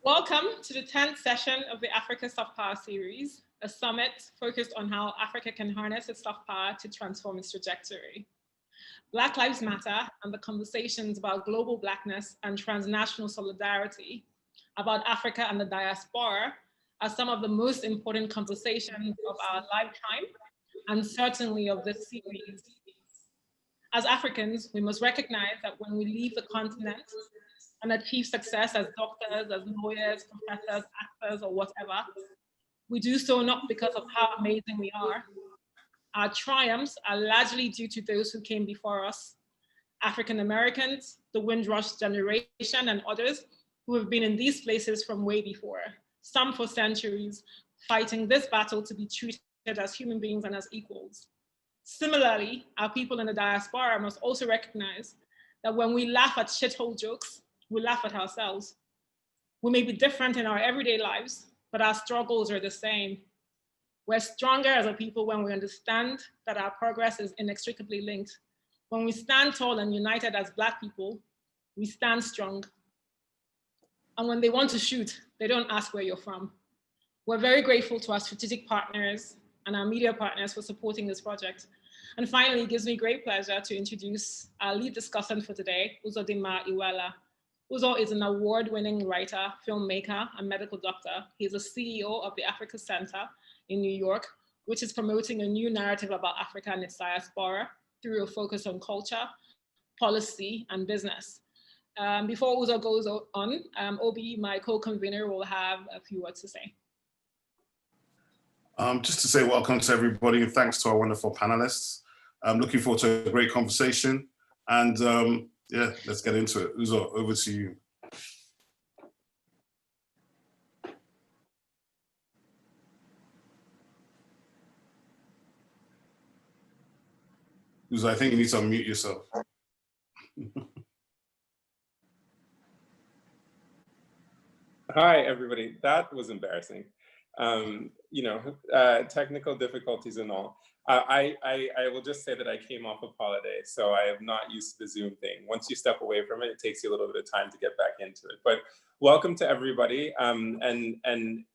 Welcome to the 10th session of the Africa Soft Power series, a summit focused on how Africa can harness its soft power to transform its trajectory. Black Lives Matter and the conversations about global Blackness and transnational solidarity, about Africa and the diaspora, are some of the most important conversations of our lifetime, and certainly of this series. As Africans, we must recognize that when we leave the continent and achieve success as doctors, as lawyers, professors, actors, or whatever, we do so not because of how amazing we are. Our triumphs are largely due to those who came before us, African Americans, the Windrush generation, and others who have been in these places from way before, some for centuries, fighting this battle to be treated as human beings and as equals. Similarly, our people in the diaspora must also recognize that when we laugh at shithole jokes, we laugh at ourselves. We may be different in our everyday lives, but our struggles are the same. We're stronger as a people when we understand that our progress is inextricably linked. When we stand tall and united as Black people, we stand strong. And when they want to shoot, they don't ask where you're from. We're very grateful to our strategic partners and our media partners for supporting this project. And finally, it gives me great pleasure to introduce our lead discussant for today, Uzodinma Iweala. Uzo is an award-winning writer, filmmaker, and medical doctor. He's the CEO of the Africa Center in New York, which is promoting a new narrative about Africa and its diaspora through a focus on culture, policy, and business. Before Uzo goes on, Obi, my co-convener, will have a few words to say. Just to say welcome to everybody and thanks to our wonderful panelists. I'm looking forward to a great conversation and yeah, let's get into it. Uzo, over to you. Uzo, I think you need to unmute yourself. Hi, everybody. That was embarrassing. Technical difficulties and all. I will just say that I came off of holiday, so I am not used to the Zoom thing. Once you step away from it, it takes you a little bit of time to get back into it. But welcome to everybody, and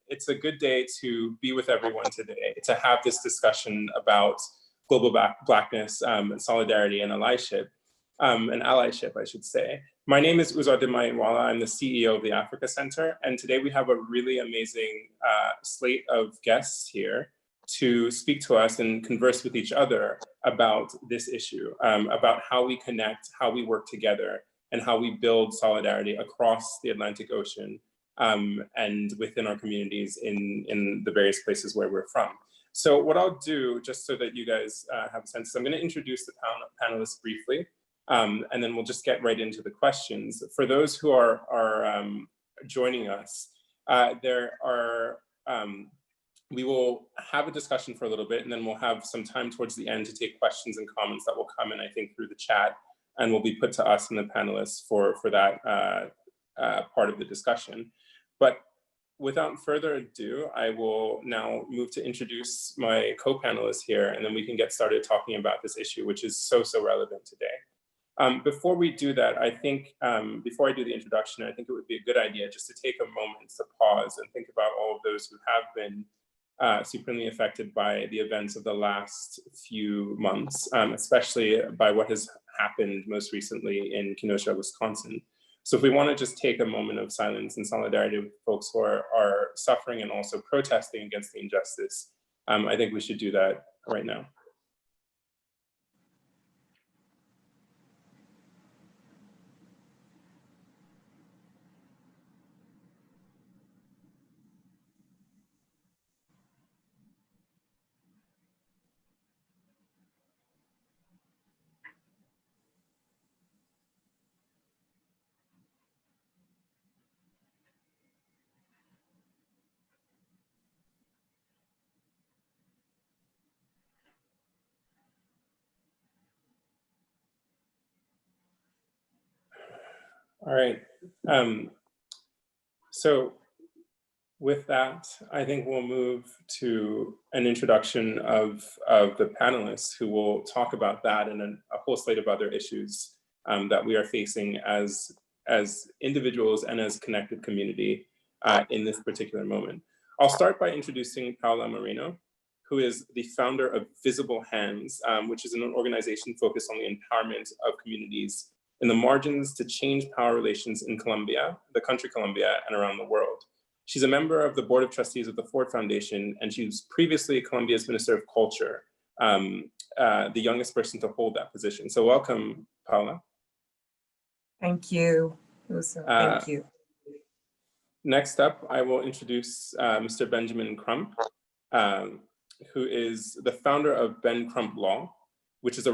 it's a good day to be with everyone today, to have this discussion about global Blackness, solidarity and allyship, I should say. My name is Uzodinma Iweala. I'm the CEO of the Africa Center, and today we have a really amazing slate of guests here to speak to us and converse with each other about this issue, about how we connect, how we work together, and how we build solidarity across the Atlantic Ocean and within our communities in the various places where we're from. So what I'll do, just so that you guys have a sense, is I'm going to introduce the panelists briefly, and then we'll just get right into the questions. For those who are joining us, we will have a discussion for a little bit, and then we'll have some time towards the end to take questions and comments that will come in, I think, through the chat, and will be put to us and the panelists for that part of the discussion. But without further ado, I will now move to introduce my co-panelists here, and then we can get started talking about this issue, which is so relevant today. Before we do that, I think, before I do the introduction, I think it would be a good idea just to take a moment to pause and think about all of those who have been supremely affected by the events of the last few months, especially by what has happened most recently in Kenosha, Wisconsin. So if we want to just take a moment of silence and solidarity with folks who are suffering and also protesting against the injustice, I think we should do that right now. All right. So with that, I think we'll move to an introduction of the panelists who will talk about that and a whole slate of other issues that we are facing as individuals and as connected community in this particular moment. I'll start by introducing Paula Moreno, who is the founder of Visible Hands, which is an organization focused on the empowerment of communities in the margins to change power relations in Colombia, the country Colombia, and around the world. She's a member of the Board of Trustees of the Ford Foundation, and she was previously Colombia's Minister of Culture, the youngest person to hold that position. So welcome, Paula. Thank you. Thank you. Next up, I will introduce Mr. Benjamin Crump, who is the founder of Ben Crump Law, which is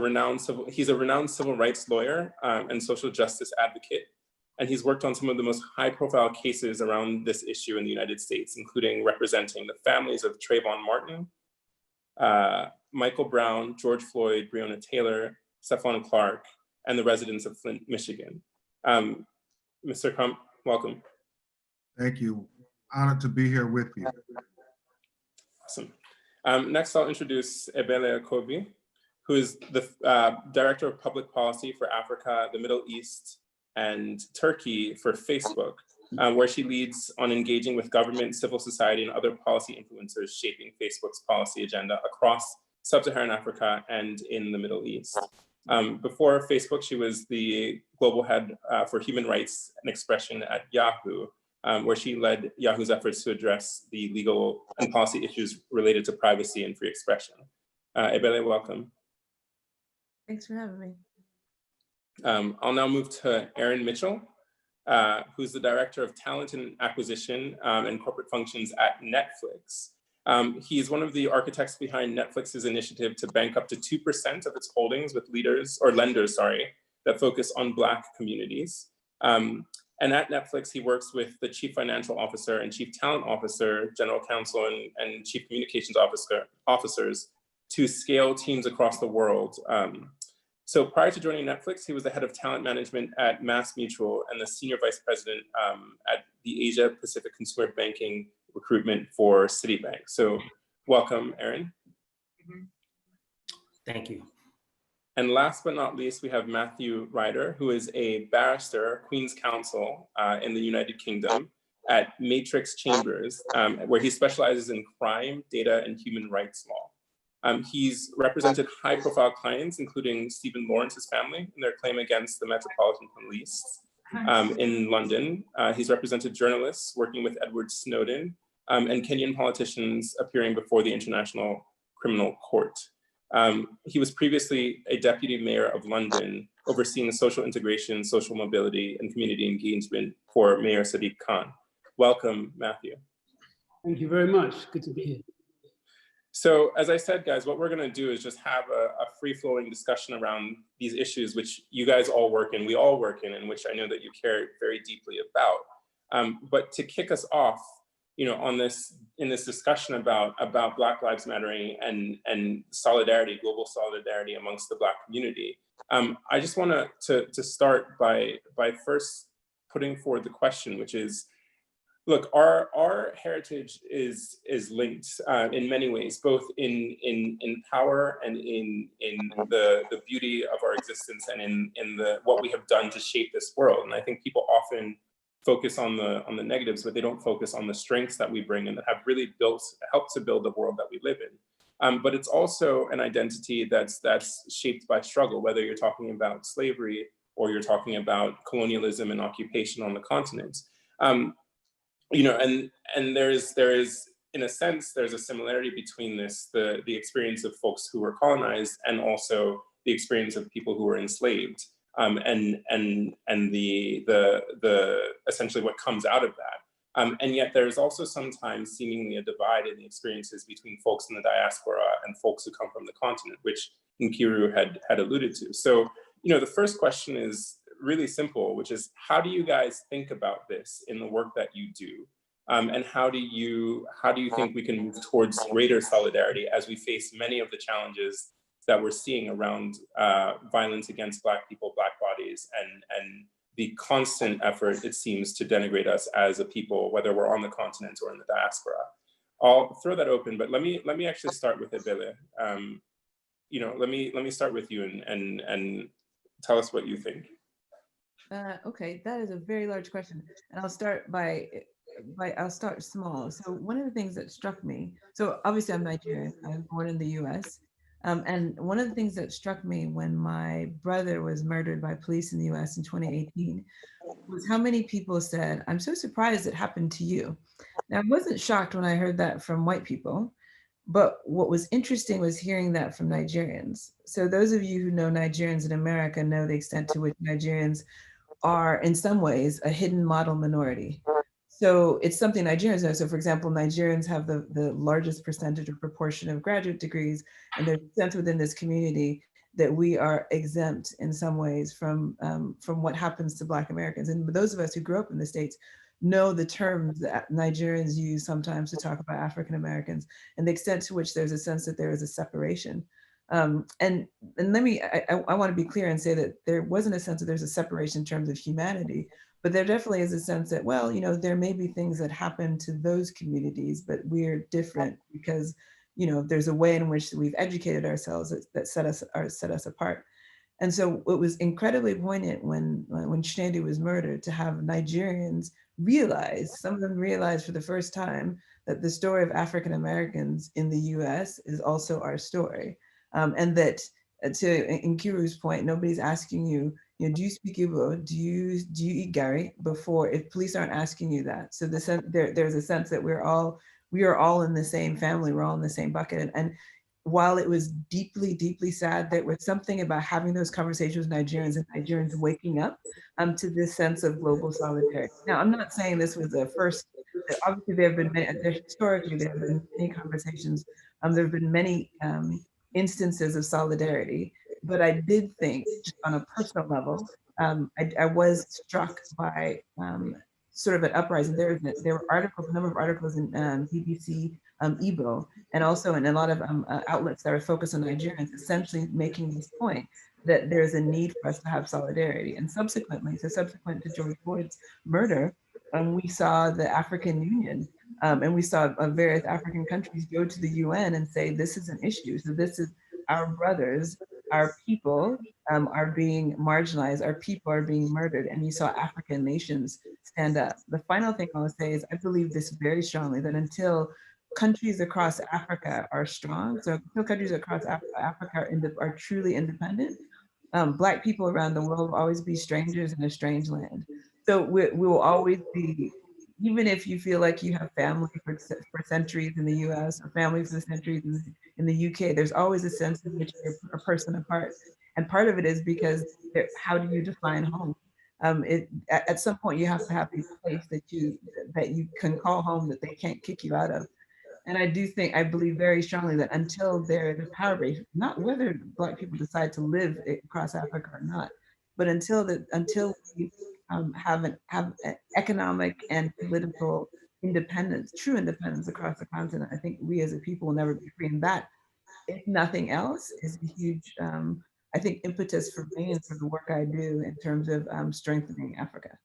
he's a renowned civil rights lawyer and social justice advocate. And he's worked on some of the most high-profile cases around this issue in the United States, including representing the families of Trayvon Martin, Michael Brown, George Floyd, Breonna Taylor, Stephon Clark, and the residents of Flint, Michigan. Mr. Crump, welcome. Thank you. Honored to be here with you. Awesome. Next, I'll introduce Iweala Kobi, who is the Director of Public Policy for Africa, the Middle East, and Turkey for Facebook, where she leads on engaging with government, civil society, and other policy influencers shaping Facebook's policy agenda across sub-Saharan Africa and in the Middle East. Before Facebook, she was the global head for human rights and expression at Yahoo, where she led Yahoo's efforts to address the legal and policy issues related to privacy and free expression. Iweala, welcome. Thanks for having me. I'll now move to Aaron Mitchell, who's the Director of Talent and Acquisition and Corporate Functions at Netflix. He's one of the architects behind Netflix's initiative to bank up to 2% of its holdings with lenders, that focus on Black communities. And at Netflix, he works with the Chief Financial Officer and Chief Talent Officer, General Counsel, and Chief Communications officers to scale teams across the world. So prior to joining Netflix, he was the head of talent management at MassMutual and the senior vice president at the Asia Pacific Consumer Banking recruitment for Citibank. So welcome, Aaron. Thank you. And last but not least, we have Matthew Ryder, who is a barrister, Queen's Counsel in the United Kingdom at Matrix Chambers, where he specializes in crime, data, and human rights law. He's represented high-profile clients, including Stephen Lawrence's family in their claim against the Metropolitan Police in London. He's represented journalists working with Edward Snowden and Kenyan politicians appearing before the International Criminal Court. He was previously a deputy mayor of London, overseeing social integration, social mobility, and community engagement for Mayor Sadiq Khan. Welcome, Matthew. Thank you very much. Good to be here. So as I said, guys, what we're going to do is just have a free-flowing discussion around these issues, which you guys all work in, we all work in, and which I know that you care very deeply about. But to kick us off, in this discussion about Black Lives Mattering and solidarity, global solidarity amongst the Black community, I just want to start by first putting forward the question, which is, look, our heritage is linked in many ways, both in power and in the beauty of our existence and in what we have done to shape this world. And I think people often focus on the negatives, but they don't focus on the strengths that we bring and that have really helped to build the world that we live in. But it's also an identity that's shaped by struggle, whether you're talking about slavery or you're talking about colonialism and occupation on the continent. And there is, in a sense, there's a similarity between the experience of folks who were colonized and also the experience of people who were enslaved, and the essentially what comes out of that. And yet there's also sometimes seemingly a divide in the experiences between folks in the diaspora and folks who come from the continent, which Nkiru had alluded to. So, the first question is really simple, which is, how do you guys think about this in the work that you do? And how do you think we can move towards greater solidarity as we face many of the challenges that we're seeing around violence against Black people, Black bodies, and the constant effort, it seems, to denigrate us as a people, whether we're on the continent or in the diaspora? I'll throw that open, but let me actually start with Iweala. Let me start with you and tell us what you think. Okay, that is a very large question. And I'll start by I'll start small. So one of the things that struck me, so obviously I'm Nigerian, I was born in the US. And one of the things that struck me when my brother was murdered by police in the US in 2018 was how many people said, "I'm so surprised it happened to you." Now, I wasn't shocked when I heard that from white people, but what was interesting was hearing that from Nigerians. So those of you who know Nigerians in America know the extent to which Nigerians are in some ways a hidden model minority. So it's something Nigerians know. So for example, Nigerians have the largest percentage or proportion of graduate degrees, and there's a sense within this community that we are exempt in some ways from what happens to Black Americans. And those of us who grew up in the States know the terms that Nigerians use sometimes to talk about African Americans and the extent to which there's a sense that there is a separation. And let me, I want to be clear and say that there wasn't a sense that there's a separation in terms of humanity, but there definitely is a sense that, well, you know, there may be things that happen to those communities, but we're different because, you know, there's a way in which we've educated ourselves that set us apart. And so it was incredibly poignant when Chinedu was murdered to have Nigerians realize, some of them realized for the first time, that the story of African Americans in the US is also our story. And that, to Nkiru's point, nobody's asking you, you know, do you speak Igbo? Do you eat Gary? Before, if police aren't asking you that. So there's a sense that we are all in the same family, we're all in the same bucket. And while it was deeply, deeply sad, there was something about having those conversations with Nigerians and Nigerians waking up to this sense of global solidarity. Now, I'm not saying this was the first. Obviously, historically there have been many conversations. There have been many instances of solidarity, but I did think, just on a personal level, I was struck by sort of an uprising. There were articles, a number of articles in BBC Igbo, and also in a lot of outlets that are focused on Nigerians, essentially making this point that there's a need for us to have solidarity. And subsequent to George Floyd's murder, we saw the African Union and we saw various African countries go to the UN and say, this is an issue. So this is our brothers, our people are being marginalized, our people are being murdered. And you saw African nations stand up. The final thing I will say is I believe this very strongly, that until countries across Africa are strong, so until countries across Africa are truly independent, Black people around the world will always be strangers in a strange land. So we will always be, even if you feel like you have family for centuries in the US or family for centuries in the UK, there's always a sense in which you're a person apart. And part of it is because how do you define home? At some point you have to have a place that you can call home, that they can't kick you out of. And I believe very strongly that until there is a power base, not whether Black people decide to live across Africa or not, but until we have an economic and political independence, true independence across the continent, I think we as a people will never be free. And that, if nothing else, is a huge, I think, impetus for me and for the work I do in terms of strengthening Africa.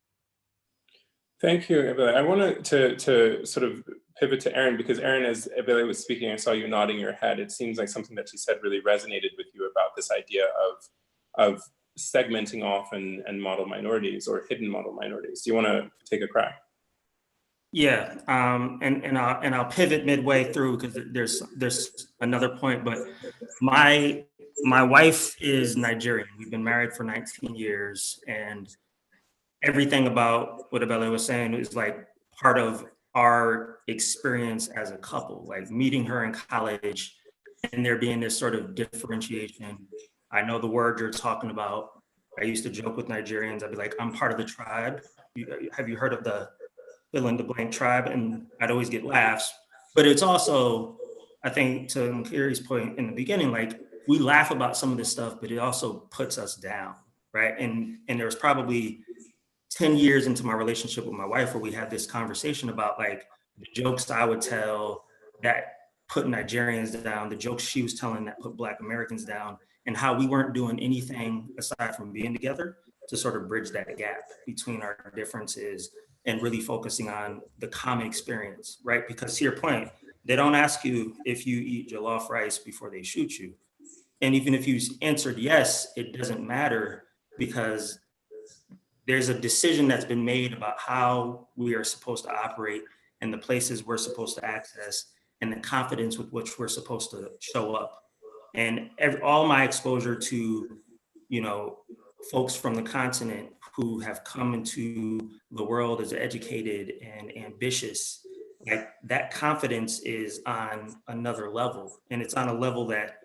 Thank you, Iweala. I wanted to sort of pivot to Erin, because Erin, as Iweala was speaking, I saw you nodding your head. It seems like something that she said really resonated with you about this idea of segmenting off and model minorities or hidden model minorities. Do you want to take a crack? Yeah, and I'll pivot midway through because there's another point. But my wife is Nigerian. We've been married for 19 years, and everything about what Iweala was saying is like part of our experience as a couple, like meeting her in college and there being this sort of differentiation. I know the word you're talking about. I used to joke with Nigerians. I'd be like, I'm part of the tribe. Have you heard of the fill in the blank tribe? And I'd always get laughs. But it's also, I think, to Nkiri's point in the beginning, like we laugh about some of this stuff, but it also puts us down, right? And there was probably 10 years into my relationship with my wife where we had this conversation about like the jokes I would tell that put Nigerians down, the jokes she was telling that put Black Americans down, and how we weren't doing anything aside from being together to sort of bridge that gap between our differences and really focusing on the common experience, right? Because to your point, they don't ask you if you eat jollof rice before they shoot you. And even if you answered yes, it doesn't matter because there's a decision that's been made about how we are supposed to operate and the places we're supposed to access and the confidence with which we're supposed to show up. And all my exposure to, you know, folks from the continent who have come into the world as educated and ambitious, like that confidence is on another level. And it's on a level that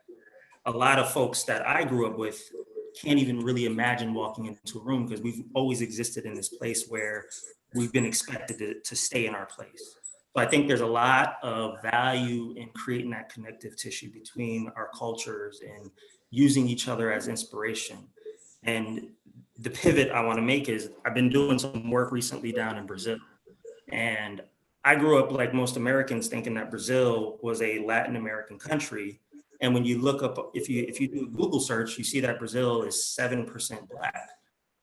a lot of folks that I grew up with can't even really imagine walking into a room, because we've always existed in this place where we've been expected to stay in our place. So I think there's a lot of value in creating that connective tissue between our cultures and using each other as inspiration. And the pivot I want to make is I've been doing some work recently down in Brazil. And I grew up like most Americans thinking that Brazil was a Latin American country. And when you look up, if you do a Google search, you see that Brazil is 7% Black.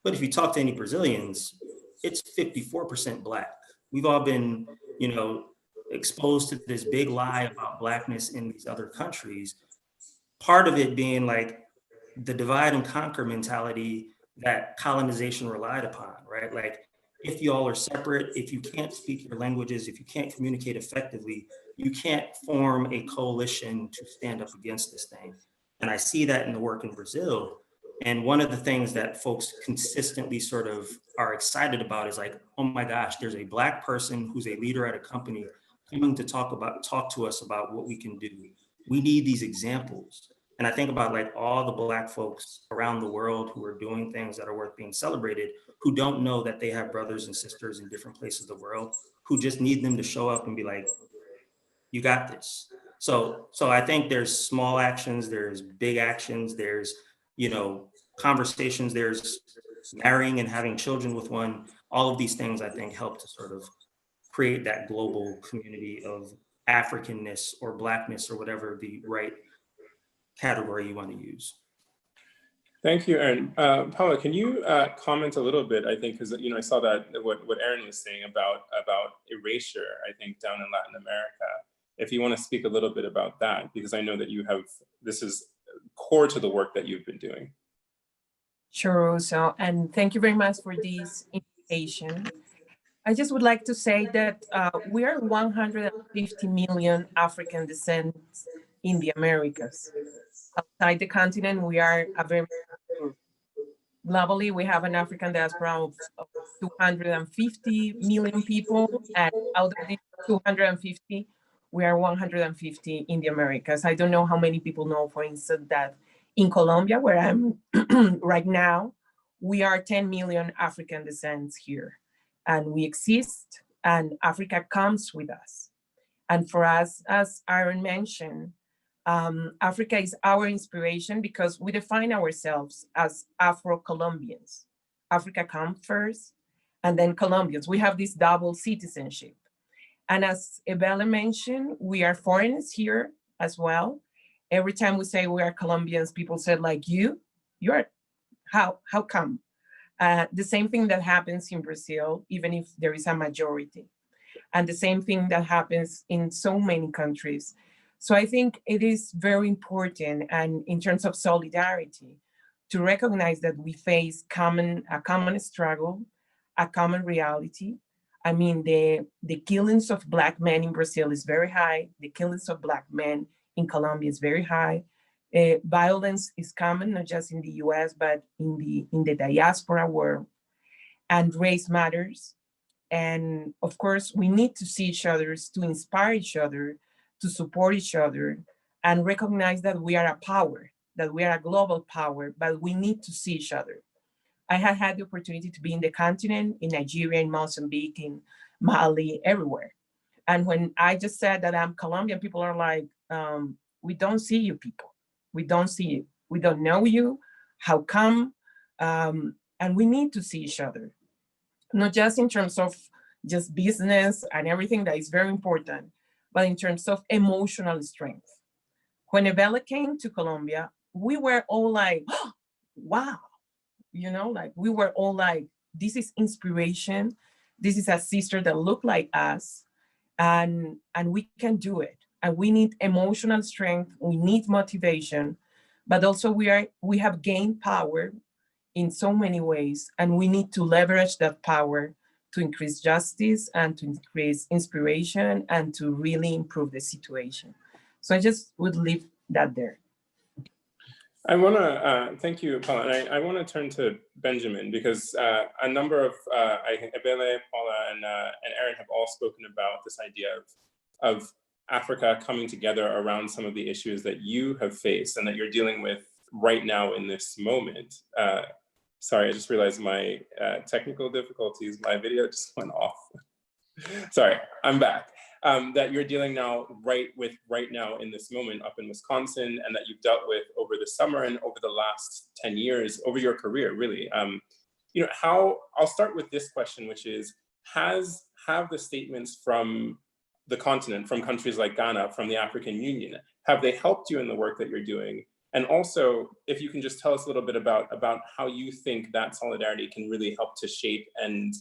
But if you talk to any Brazilians, it's 54% Black. We've all been, you know, exposed to this big lie about Blackness in these other countries. Part of it being like the divide and conquer mentality that colonization relied upon, right? Like, if y'all are separate, if you can't speak your languages, if you can't communicate effectively, you can't form a coalition to stand up against this thing. And I see that in the work in Brazil. And one of the things that folks consistently sort of are excited about is like, oh my gosh, there's a Black person who's a leader at a company coming to talk to us about what we can do. We need these examples. And I think about like all the Black folks around the world who are doing things that are worth being celebrated, who don't know that they have brothers and sisters in different places of the world, who just need them to show up and be like, you got this. So I think there's small actions, there's big actions, there's, you know, conversations, there's marrying and having children with one. All of these things I think help to sort of create that global community of Africanness or Blackness or whatever the right category you want to use. Thank you, Aaron. Paula, can you comment a little bit? I think because, you know, I saw that what Aaron was saying about erasure, I think, down in Latin America. If you want to speak a little bit about that, because I know that you have, this is core to the work that you've been doing. Sure, so, and thank you very much for this invitation. I just would like to say that we are 150 million African descent in the Americas. Outside the continent, we are a very group. Globally, we have an African diaspora of 250 million people, and out of these 250, we are 150 in the Americas. I don't know how many people know, for instance, that in Colombia, where I'm right now, we are 10 million African descents here, and we exist, and Africa comes with us. And for us, as Aaron mentioned, Africa is our inspiration because we define ourselves as Afro-Colombians. Africa comes first, and then Colombians. We have this double citizenship. And as Iweala mentioned, we are foreigners here as well. Every time we say we are Colombians, people said like, you're, how come? The same thing that happens in Brazil, even if there is a majority. And the same thing that happens in so many countries. So I think it is very important, and in terms of solidarity, to recognize that we face a common struggle, a common reality. I mean, the killings of Black men in Brazil is very high. The killings of Black men in Colombia is very high. Violence is common, not just in the US, but in the diaspora world. And race matters. And of course, we need to see each other, to inspire each other, to support each other, and recognize that we are a power, that we are a global power, but we need to see each other. I have had the opportunity to be in the continent, in Nigeria, in Mozambique, in Mali, everywhere. And when I just said that I'm Colombian, people are like, we don't see you people. We don't see you. We don't know you. How come? And we need to see each other. Not just in terms of just business and everything that is very important, but in terms of emotional strength. When Iweala came to Colombia, we were all like, oh, wow. You know, like we were all like, this is inspiration. This is a sister that looked like us, and we can do it. And we need emotional strength. We need motivation, but also we have gained power in so many ways, and we need to leverage that power to increase justice and to increase inspiration and to really improve the situation. So I just would leave that there. I want to thank you, Paula, and I want to turn to Benjamin, because a number of, I think Iweala, Paula, and Aaron have all spoken about this idea of Africa coming together around some of the issues that you have faced and that you're dealing with right now in this moment. Sorry, I just realized my technical difficulties. My video just went off. Sorry, I'm back. That you're dealing right now in this moment up in Wisconsin, and that you've dealt with over the summer and over the last 10 years, over your career, really. You know, I'll start with this question, which is, have the statements from the continent, from countries like Ghana, from the African Union, have they helped you in the work that you're doing? And also, if you can just tell us a little bit about how you think that solidarity can really help to shape and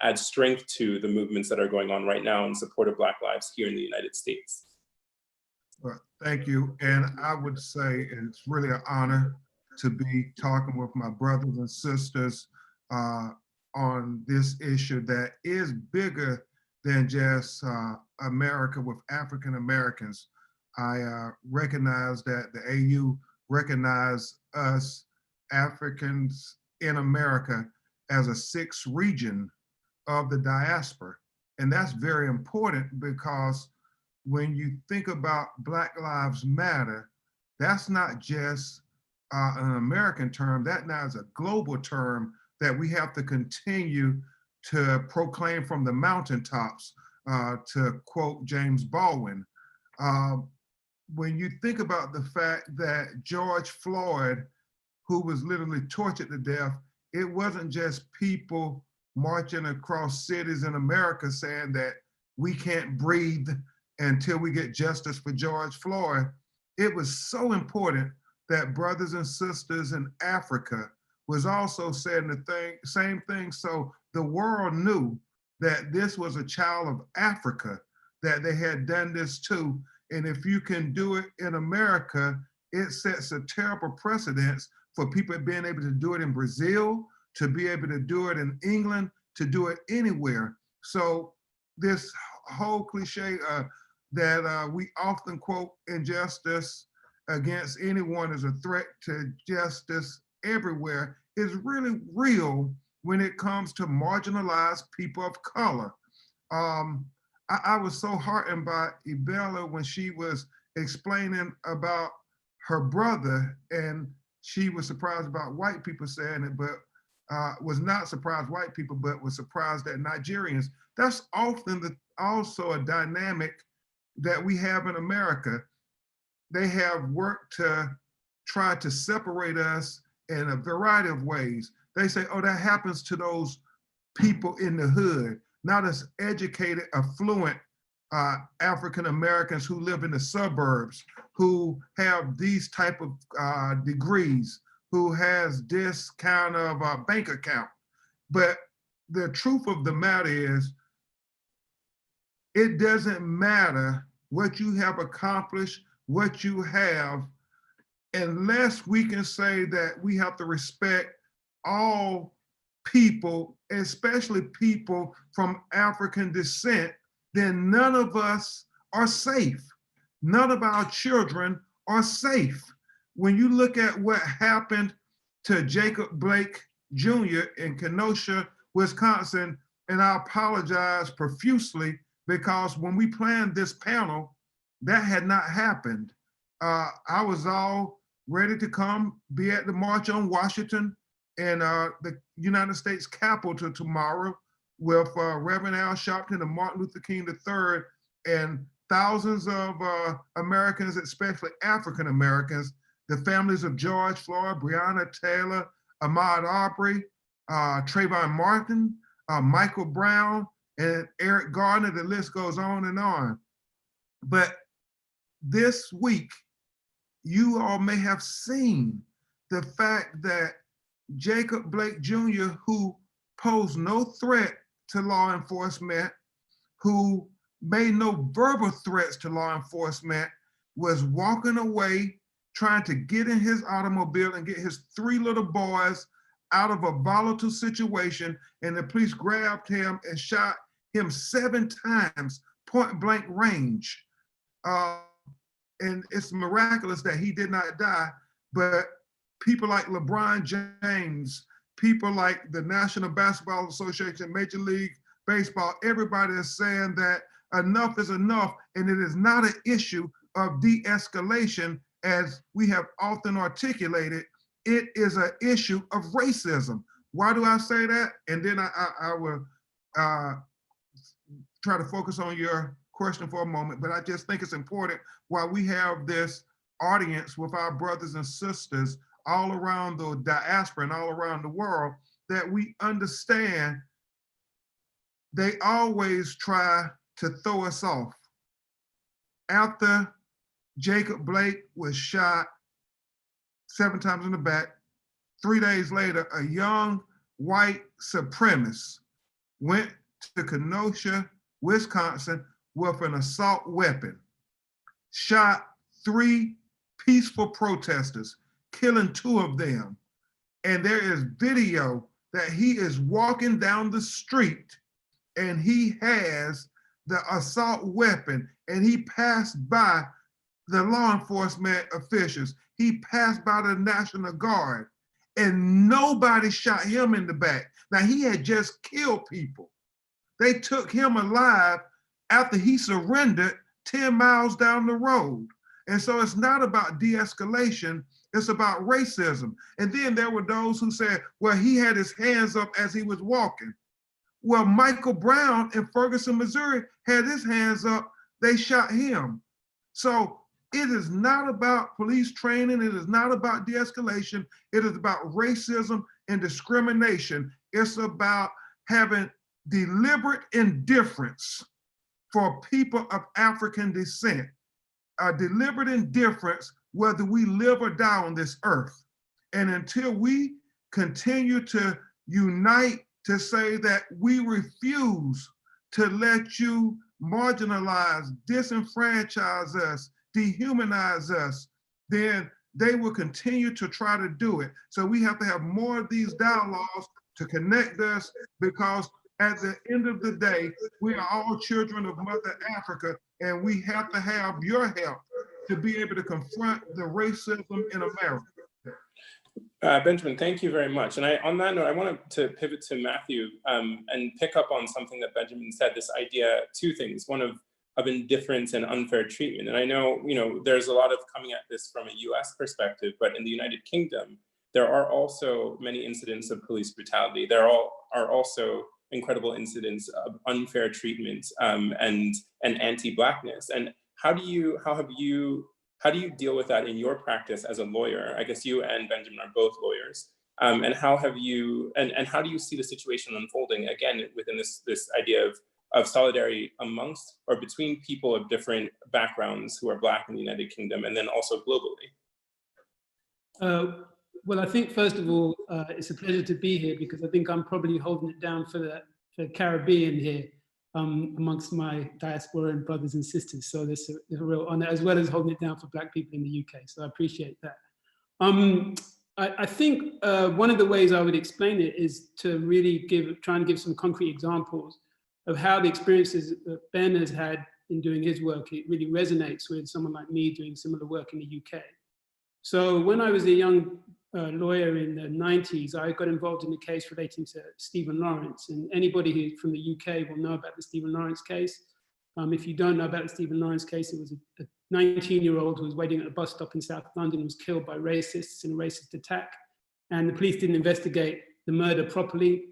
add strength to the movements that are going on right now in support of Black lives here in the United States. Well, thank you. And I would say it's really an honor to be talking with my brothers and sisters on this issue that is bigger than just America with African Americans. I recognize that the AU recognize us Africans in America as a sixth region of the diaspora. And that's very important, because when you think about Black Lives Matter, that's not just an American term, that now is a global term that we have to continue to proclaim from the mountaintops, to quote James Baldwin. When you think about the fact that George Floyd, who was literally tortured to death, it wasn't just people marching across cities in America saying that we can't breathe until we get justice for George Floyd. It was so important that brothers and sisters in Africa was also saying the same thing, so the world knew that this was a child of Africa that they had done this to. And if you can do it in America, it sets a terrible precedence for people being able to do it in Brazil, to be able to do it in England, to do it anywhere. So this whole cliche that we often quote, injustice against anyone is a threat to justice everywhere, is really real when it comes to marginalized people of color. I was so heartened by Iweala when she was explaining about her brother, and she was surprised about white people saying it, but was not surprised white people, but was surprised at Nigerians. That's often also a dynamic that we have in America. They have worked to try to separate us in a variety of ways. They say, oh, that happens to those people in the hood, not as educated, affluent African Americans who live in the suburbs, who have these type of degrees, who has this kind of bank account. But the truth of the matter is, it doesn't matter what you have accomplished, what you have, unless we can say that we have to respect all people, especially people from African descent, then none of us are safe. None of our children are safe. When you look at what happened to Jacob Blake Jr. in Kenosha, Wisconsin, and I apologize profusely, because when we planned this panel, that had not happened. I was all ready to come be at the March on Washington and the United States Capitol tomorrow with Reverend Al Sharpton and Martin Luther King III and thousands of Americans, especially African Americans, the families of George Floyd, Breonna Taylor, Ahmaud Arbery, Trayvon Martin, Michael Brown, and Eric Garner. The list goes on and on. But this week, you all may have seen the fact that Jacob Blake Jr., who posed no threat to law enforcement, who made no verbal threats to law enforcement, was walking away trying to get in his automobile and get his 3 little boys out of a volatile situation, and the police grabbed him and shot him 7 times, point blank range. And it's miraculous that he did not die, but people like LeBron James, people like the National Basketball Association, Major League Baseball, everybody is saying that enough is enough, and it is not an issue of de-escalation as we have often articulated. It is an issue of racism. Why do I say that? And then I will try to focus on your question for a moment, but I just think it's important while we have this audience with our brothers and sisters all around the diaspora and all around the world, that we understand they always try to throw us off. After Jacob Blake was shot 7 times in the back, 3 days later, a young white supremacist went to Kenosha, Wisconsin with an assault weapon, shot 3 peaceful protesters, killing 2 of them. And there is video that he is walking down the street and he has the assault weapon, and he passed by the law enforcement officials. He passed by the National Guard, and nobody shot him in the back. Now, he had just killed people. They took him alive after he surrendered 10 miles down the road. And so it's not about de-escalation, it's about racism. And then there were those who said, well, he had his hands up as he was walking. Well, Michael Brown in Ferguson, Missouri had his hands up, they shot him. So it is not about police training, it is not about de-escalation, it is about racism and discrimination. It's about having deliberate indifference for people of African descent, a deliberate indifference whether we live or die on this earth. And until we continue to unite to say that we refuse to let you marginalize, disenfranchise us, dehumanize us, then they will continue to try to do it. So we have to have more of these dialogues to connect us, because at the end of the day, we are all children of Mother Africa, and we have to have your help to be able to confront the racism in America. Benjamin, thank you very much. And on that note, I wanted to pivot to Matthew and pick up on something that Benjamin said, this idea, 2 things, one of indifference and unfair treatment. And I know, there's a lot of coming at this from a US perspective, but in the United Kingdom, there are also many incidents of police brutality. There are also incredible incidents of unfair treatment and anti-Blackness. And how do you deal with that in your practice as a lawyer? I guess you and Benjamin are both lawyers. And how do you see the situation unfolding, again, within this idea of solidarity amongst or between people of different backgrounds who are Black in the United Kingdom, and then also globally? Well, I think, first of all, it's a pleasure to be here, because I think I'm probably holding it down for the Caribbean here amongst my diaspora brothers and sisters. So there's a real honor, as well as holding it down for Black people in the UK. So I appreciate that. I think one of the ways I would explain it is to really try and give some concrete examples of how the experiences that Ben has had in doing his work, it really resonates with someone like me doing similar work in the UK. So when I was a young lawyer in the 90s, I got involved in a case relating to Stephen Lawrence. And anybody who from the UK will know about the Stephen Lawrence case. If you don't know about the Stephen Lawrence case, it was a 19-year-old who was waiting at a bus stop in South London, was killed by racists in a racist attack. And the police didn't investigate the murder properly,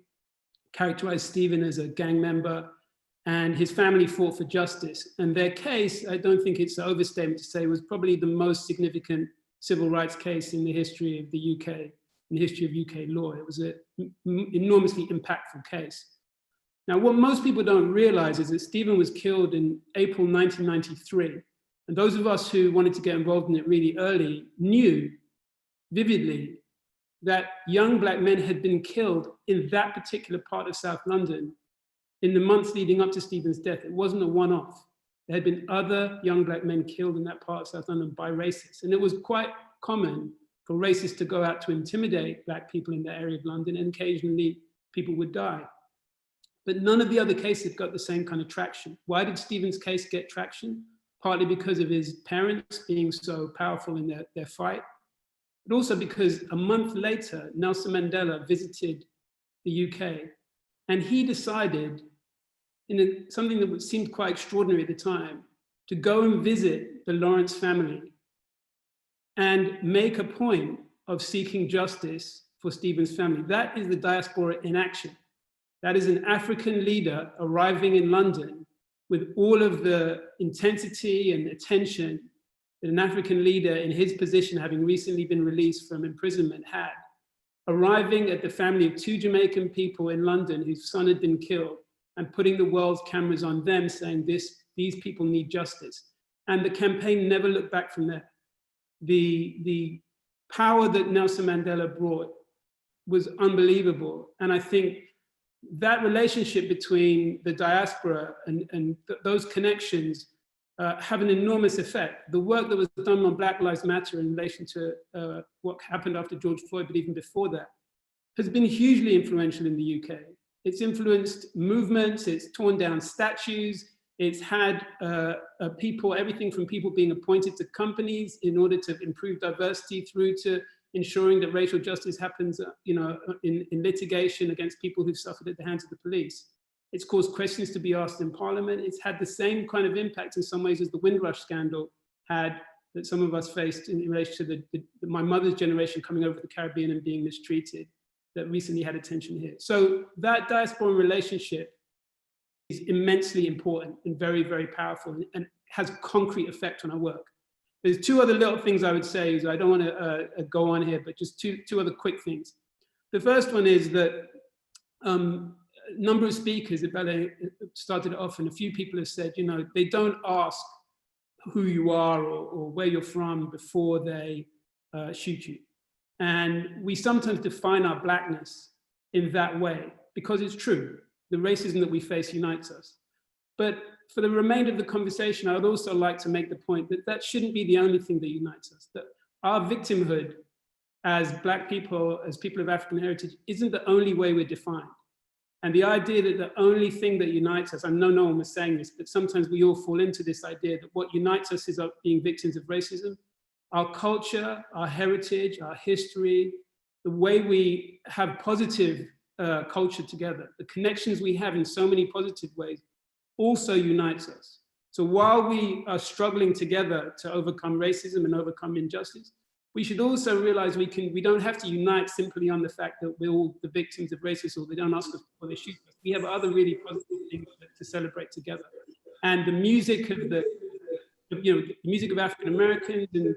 characterized Stephen as a gang member, and his family fought for justice. And their case, I don't think it's an overstatement to say, was probably the most significant civil rights case in the history of the UK, in the history of UK law. It was an enormously impactful case. Now, what most people don't realize is that Stephen was killed in April 1993. And those of us who wanted to get involved in it really early knew vividly that young Black men had been killed in that particular part of South London in the months leading up to Stephen's death. It wasn't a one-off. There had been other young Black men killed in that part of South London by racists. And it was quite common for racists to go out to intimidate Black people in the area of London, and occasionally people would die. But none of the other cases got the same kind of traction. Why did Stephen's case get traction? Partly because of his parents being so powerful in their fight, but also because a month later, Nelson Mandela visited the UK, and he decided, in something that seemed quite extraordinary at the time, to go and visit the Lawrence family and make a point of seeking justice for Stephen's family. That is the diaspora in action. That is an African leader arriving in London with all of the intensity and attention that an African leader in his position, having recently been released from imprisonment, had. Arriving at the family of 2 Jamaican people in London whose son had been killed, and putting the world's cameras on them, saying these people need justice. And the campaign never looked back from there. The power that Nelson Mandela brought was unbelievable. And I think that relationship between the diaspora and those connections have an enormous effect. The work that was done on Black Lives Matter in relation to what happened after George Floyd, but even before that, has been hugely influential in the UK. It's influenced movements, it's torn down statues, it's had people, everything from people being appointed to companies in order to improve diversity through to ensuring that racial justice happens in litigation against people who've suffered at the hands of the police. It's caused questions to be asked in Parliament. It's had the same kind of impact in some ways as the Windrush scandal had, that some of us faced in relation to my mother's generation coming over to the Caribbean and being mistreated, that recently had attention here. So that diaspora relationship is immensely important and very, very powerful, and has concrete effect on our work. There's 2 other little things I would say, so I don't want to go on here, but just two other quick things. The first one is that a number of speakers, Iweala started it off, and a few people have said, they don't ask who you are or where you're from before they shoot you. And we sometimes define our Blackness in that way, because it's true. The racism that we face unites us. But for the remainder of the conversation, I would also like to make the point that that shouldn't be the only thing that unites us, that our victimhood as Black people, as people of African heritage, isn't the only way we're defined. And the idea that the only thing that unites us, I know no one was saying this, but sometimes we all fall into this idea that what unites us is being victims of racism. Our culture, our heritage, our history, the way we have positive culture together, the connections we have in so many positive ways, also unites us. So while we are struggling together to overcome racism and overcome injustice, we should also realize we don't have to unite simply on the fact that we're all the victims of racism, or they don't ask us before they shoot us. We have other really positive things to celebrate together. And the music of the music of African Americans and the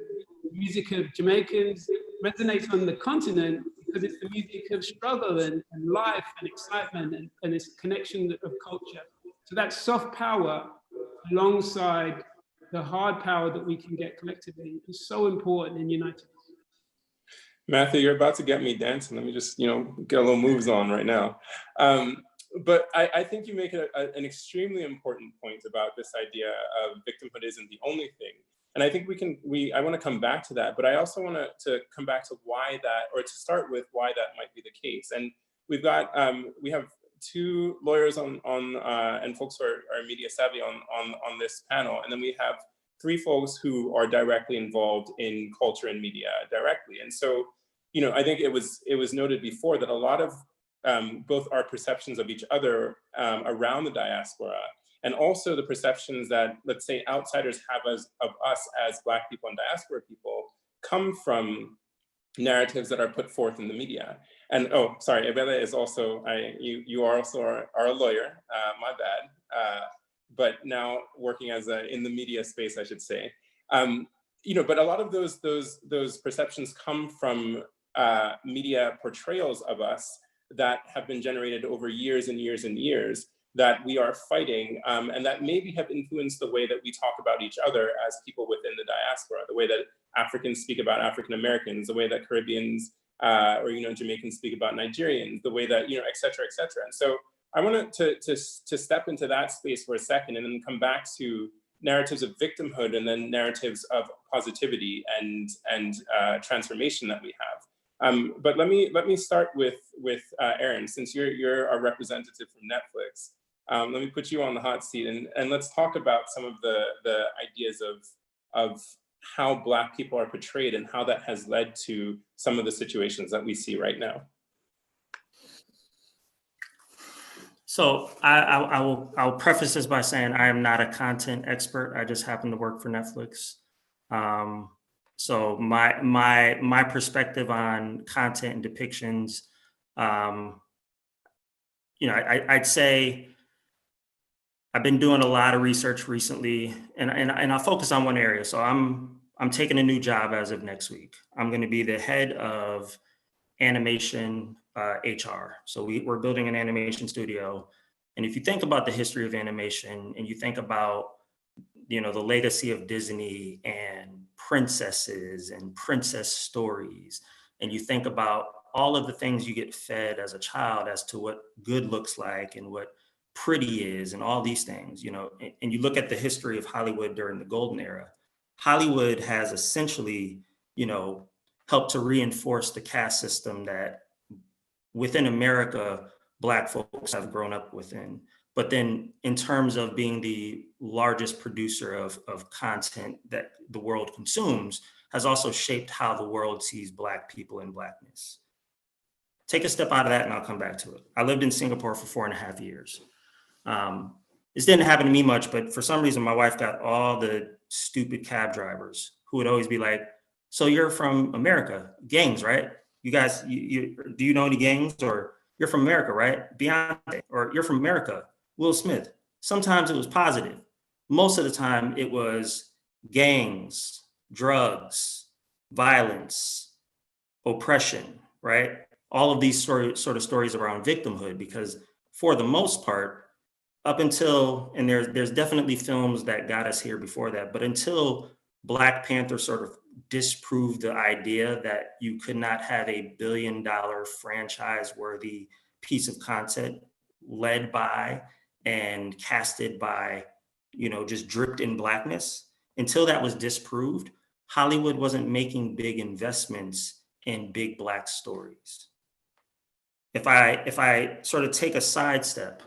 music of Jamaicans resonates on the continent because it's the music of struggle and life and excitement and this connection of culture. So that soft power alongside the hard power that we can get collectively is so important in uniting us. Matthew, you're about to get me dancing. Let me just, get a little moves on right now. But I think you make an extremely important point about this idea of victimhood isn't the only thing. And I think I want to come back to that, but I also want to come back to why that, or to start with why that might be the case. And we have 2 lawyers on and folks who are media savvy on this panel. And then we have 3 folks who are directly involved in culture and media directly. And so, I think it was noted before that a lot of both our perceptions of each other around the diaspora, and also the perceptions that, let's say, outsiders have of us as Black people and diaspora people, come from narratives that are put forth in the media. And oh, sorry, Iweala is also, you are also are a lawyer, my bad, but now working in the media space, I should say. But a lot of those perceptions come from media portrayals of us that have been generated over years and years and years, that we are fighting, and that maybe have influenced the way that we talk about each other as people within the diaspora, the way that Africans speak about African Americans, the way that Caribbeans or Jamaicans speak about Nigerians, the way that et cetera, et cetera. And so I wanted to step into that space for a second, and then come back to narratives of victimhood and then narratives of positivity and transformation that we have. But let me start with Erin, since you're a representative from Netflix. Let me put you on the hot seat and let's talk about some of the ideas of how Black people are portrayed and how that has led to some of the situations that we see right now. So I'll preface this by saying I am not a content expert. I just happen to work for Netflix. So my perspective on content and depictions, you know, I'd say I've been doing a lot of research recently, and I'll focus on one area. So I'm taking a new job as of next week. I'm going to be the head of animation HR. So we're building an animation studio. And if you think about the history of animation and you think about, you know, the legacy of Disney and princesses and princess stories, and you think about all of the things you get fed as a child as to what good looks like and what pretty is and all these things, you know, and you look at the history of Hollywood during the golden era, Hollywood has essentially, you know, helped to reinforce the caste system that within America, Black folks have grown up within. But then in terms of being the largest producer of content that the world consumes, has also shaped how the world sees Black people and Blackness. Take a step out of that and I'll come back to it. I lived in Singapore for 4.5 years. This didn't happen to me much, but for some reason, my wife got all the stupid cab drivers who would always be like, so you're from America, gangs, right? You guys, do you know any gangs? Or you're from America, right? Beyonce, or you're from America, Will Smith. Sometimes it was positive. Most of the time it was gangs, drugs, violence, oppression, right? All of these sort of stories around victimhood, because for the most part, up until, and there's definitely films that got us here before that, but until Black Panther sort of disproved the idea that you could not have a $1 billion franchise-worthy piece of content led by and casted by, you know, just dripped in Blackness. Until that was disproved, Hollywood wasn't making big investments in big Black stories. If I sort of take a sidestep,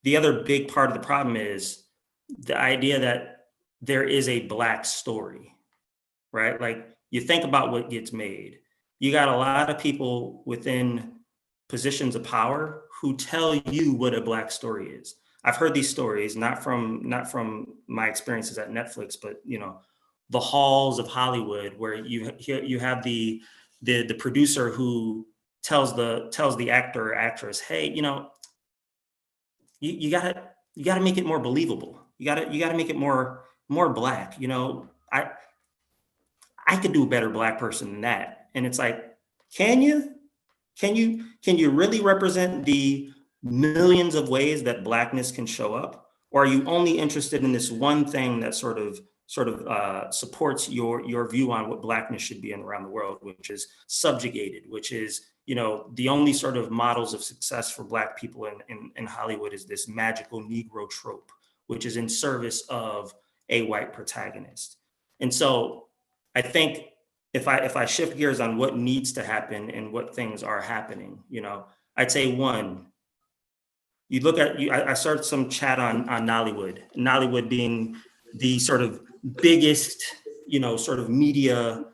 the other big part of the problem is the idea that there is a Black story, right? Like, you think about what gets made. You got a lot of people within positions of power who tell you what a Black story is. I've heard these stories, not from my experiences at Netflix, but, you know, the halls of Hollywood, where you have the producer who tells the actor or actress, hey, you know, you gotta make it more believable. You gotta make it more Black. You know, I could do a better Black person than that. And it's like, can you really represent the millions of ways that Blackness can show up? Or are you only interested in this one thing that sort of supports your view on what Blackness should be in around the world, which is subjugated, which is, you know, the only sort of models of success for Black people in Hollywood is this magical Negro trope, which is in service of a white protagonist. And so I think if I shift gears on what needs to happen and what things are happening, you know, I'd say one, you look at, I started some chat on Nollywood being the sort of biggest, you know, sort of media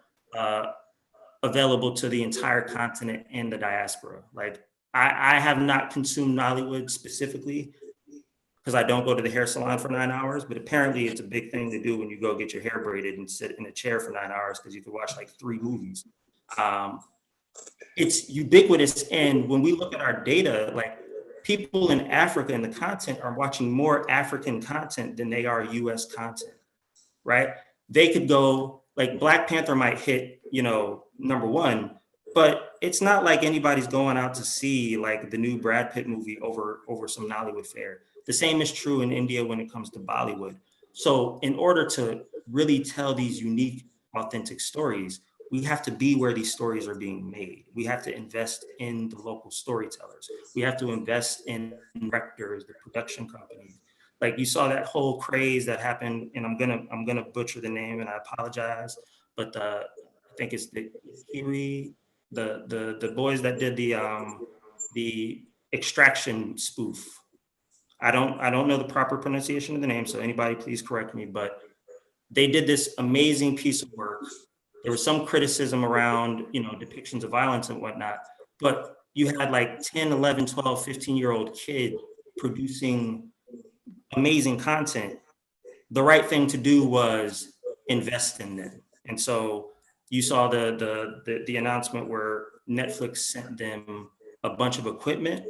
available to the entire continent and the diaspora. Like, I have not consumed Nollywood specifically because I don't go to the hair salon for 9 hours, but apparently it's a big thing to do when you go get your hair braided and sit in a chair for 9 hours because you could watch like 3 movies. It's ubiquitous. And when we look at our data, like, people in Africa and the content are watching more African content than they are US content, right? They could go, like, Black Panther might hit, you know, #1, but it's not like anybody's going out to see like the new Brad Pitt movie over some Nollywood fare. The same is true in India when it comes to Bollywood. So in order to really tell these unique, authentic stories, we have to be where these stories are being made. We have to invest in the local storytellers. We have to invest in directors, the production companies, like you saw that whole craze that happened, and I'm gonna butcher the name, and I apologize, but I think it's the Kiwi, the boys that did the Extraction spoof. I don't know the proper pronunciation of the name, so anybody please correct me, but they did this amazing piece of work. There was some criticism around, you know, depictions of violence and whatnot, but you had like 10, 11, 12, 15-year-old kids producing amazing content. The right thing to do was invest in them. And so you saw the announcement where Netflix sent them a bunch of equipment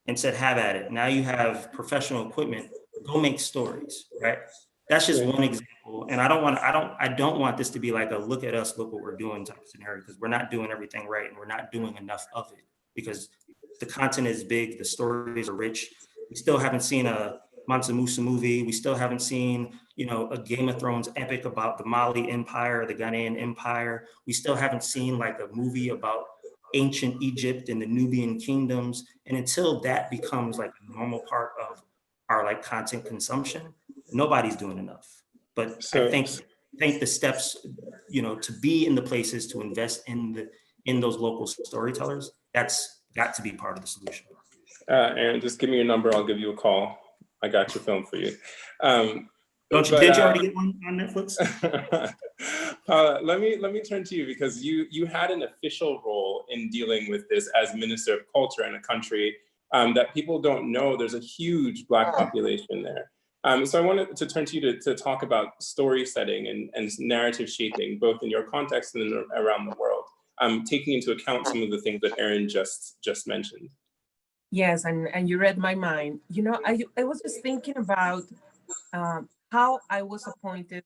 and said, have at it. Now you have professional equipment, go make stories, right? That's just one example. And I don't want this to be like a look at us, look what we're doing type of scenario, because we're not doing everything right and we're not doing enough of it, because the content is big, the stories are rich. We still haven't seen a Mansa Musa movie. We still haven't seen, you know, a Game of Thrones epic about the Mali Empire, the Ghanaian Empire. We still haven't seen like a movie about ancient Egypt and the Nubian kingdoms. And until that becomes like a normal part of our like content consumption, nobody's doing enough. But I think the steps, you know, to be in the places to invest in those local storytellers, that's got to be part of the solution. Aaron, just give me your number. I'll give you a call. I got your film for you. Did you already get one on Netflix? Paula, let me turn to you, because you had an official role in dealing with this as Minister of Culture in a country that people don't know. There's a huge Black population there. So I wanted to turn to you to talk about story setting and narrative shaping, both in your context and around the world, taking into account some of the things that Aaron just mentioned. Yes, and you read my mind. You know, I was just thinking about how I was appointed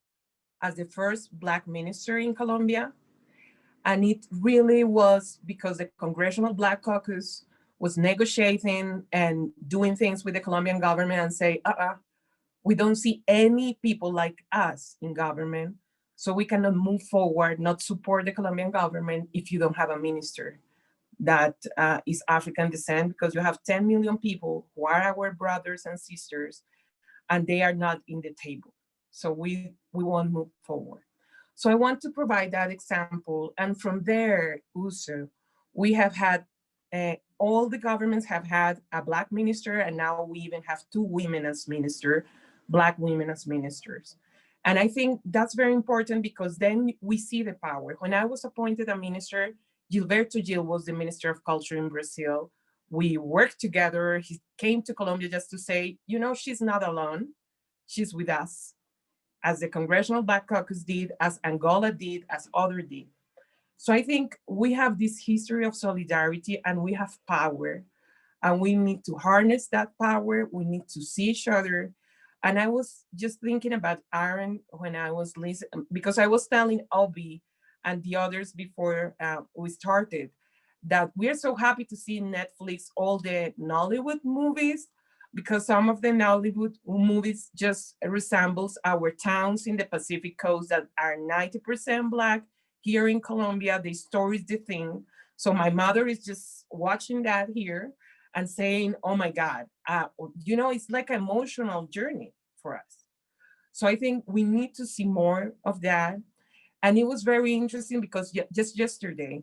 as the first Black minister in Colombia. And it really was because the Congressional Black Caucus was negotiating and doing things with the Colombian government and say, we don't see any people like us in government, so we cannot move forward, not support the Colombian government if you don't have a minister that is African descent, because you have 10 million people who are our brothers and sisters, and they are not in the table. So we won't move forward. So I want to provide that example. And from there, also, we have had, all the governments have had a Black minister, and now we even have 2 women as minister, Black women as ministers. And I think that's very important, because then we see the power. When I was appointed a minister, Gilberto Gil was the Minister of Culture in Brazil. We worked together. He came to Colombia just to say, you know, she's not alone. She's with us, as the Congressional Black Caucus did, as Angola did, as others did. So I think we have this history of solidarity, and we have power, and we need to harness that power. We need to see each other. And I was just thinking about Aaron when I was listening, because I was telling Obi and the others before we started that we're so happy to see Netflix all the Nollywood movies, because some of the Nollywood movies just resembles our towns in the Pacific coast that are 90% Black. Here in Colombia, the story is the thing. So my mother is just watching that here and saying, oh my God, you know, it's like an emotional journey for us. So I think we need to see more of that. And it was very interesting, because just yesterday,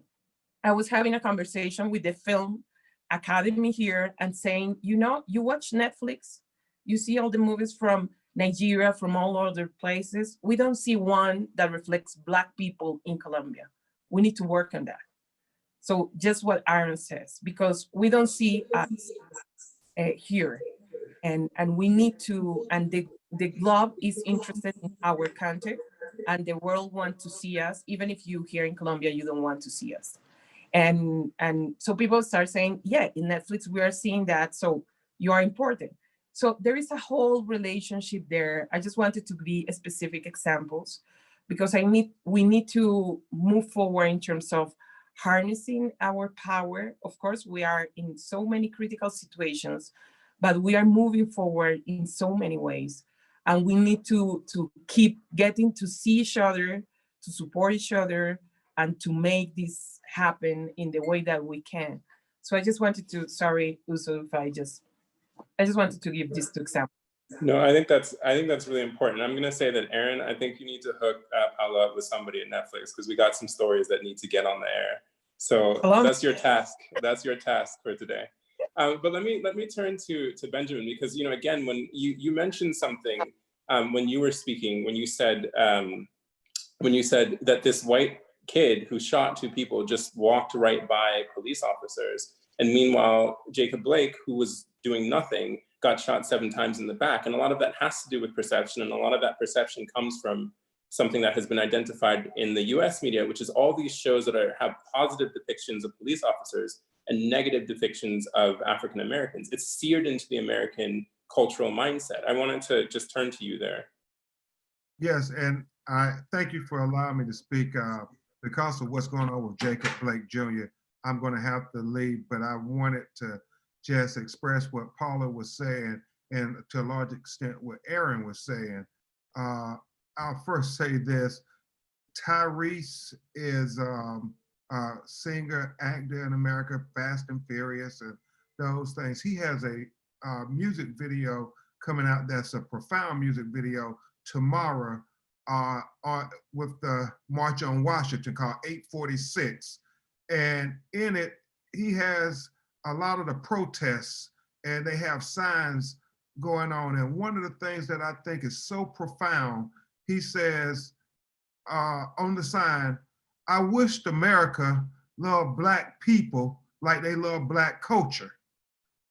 I was having a conversation with the Film Academy here and saying, you know, you watch Netflix, you see all the movies from Nigeria, from all other places. We don't see one that reflects Black people in Colombia. We need to work on that. So just what Aaron says, because we don't see us here. And we need to, and the globe is interested in our content, and the world wants to see us, even if you here in Colombia, you don't want to see us. And so people start saying, yeah, in Netflix, we are seeing that, so you are important. So there is a whole relationship there. I just wanted to be specific examples, because we need to move forward in terms of harnessing our power. Of course, we are in so many critical situations, but we are moving forward in so many ways. And we need to keep getting to see each other, to support each other, and to make this happen in the way that we can. So I just wanted to, sorry, Uzo, if I just wanted to give these 2 examples. No, I think that's really important. I'm gonna say that, Aaron, I think you need to hook Paula up with somebody at Netflix, because we got some stories that need to get on the air. So that's your task. That's your task for today. But let me turn to Benjamin, because again, when you mentioned something when you were speaking, when you said that this white kid who shot 2 people just walked right by police officers, and meanwhile Jacob Blake, who was doing nothing, got shot 7 times in the back. And a lot of that has to do with perception, and a lot of that perception comes from something that has been identified in the US media, which is all these shows that have positive depictions of police officers and negative depictions of African Americans. It's seared into the American cultural mindset. I wanted to just turn to you there. Yes, and I thank you for allowing me to speak. Because of what's going on with Jacob Blake Jr., I'm going to have to leave, but I wanted to just express what Paula was saying, and to a large extent what Aaron was saying. I'll first say this: Tyrese is a singer, actor in America, Fast and Furious, and those things. He has a music video coming out that's a profound music video tomorrow with the March on Washington called 846. And in it, he has a lot of the protests, and they have signs going on. And one of the things that I think is so profound, he says on the sign, "I wished America loved Black people like they love Black culture,"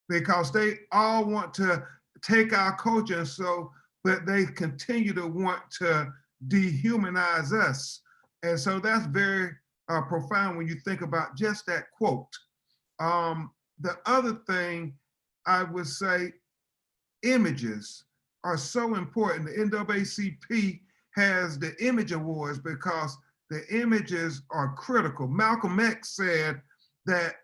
because they all want to take our culture, and so, but they continue to want to dehumanize us. And so that's very profound when you think about just that quote. The other thing I would say, images are so important. The NAACP has the Image Awards because the images are critical. Malcolm X said that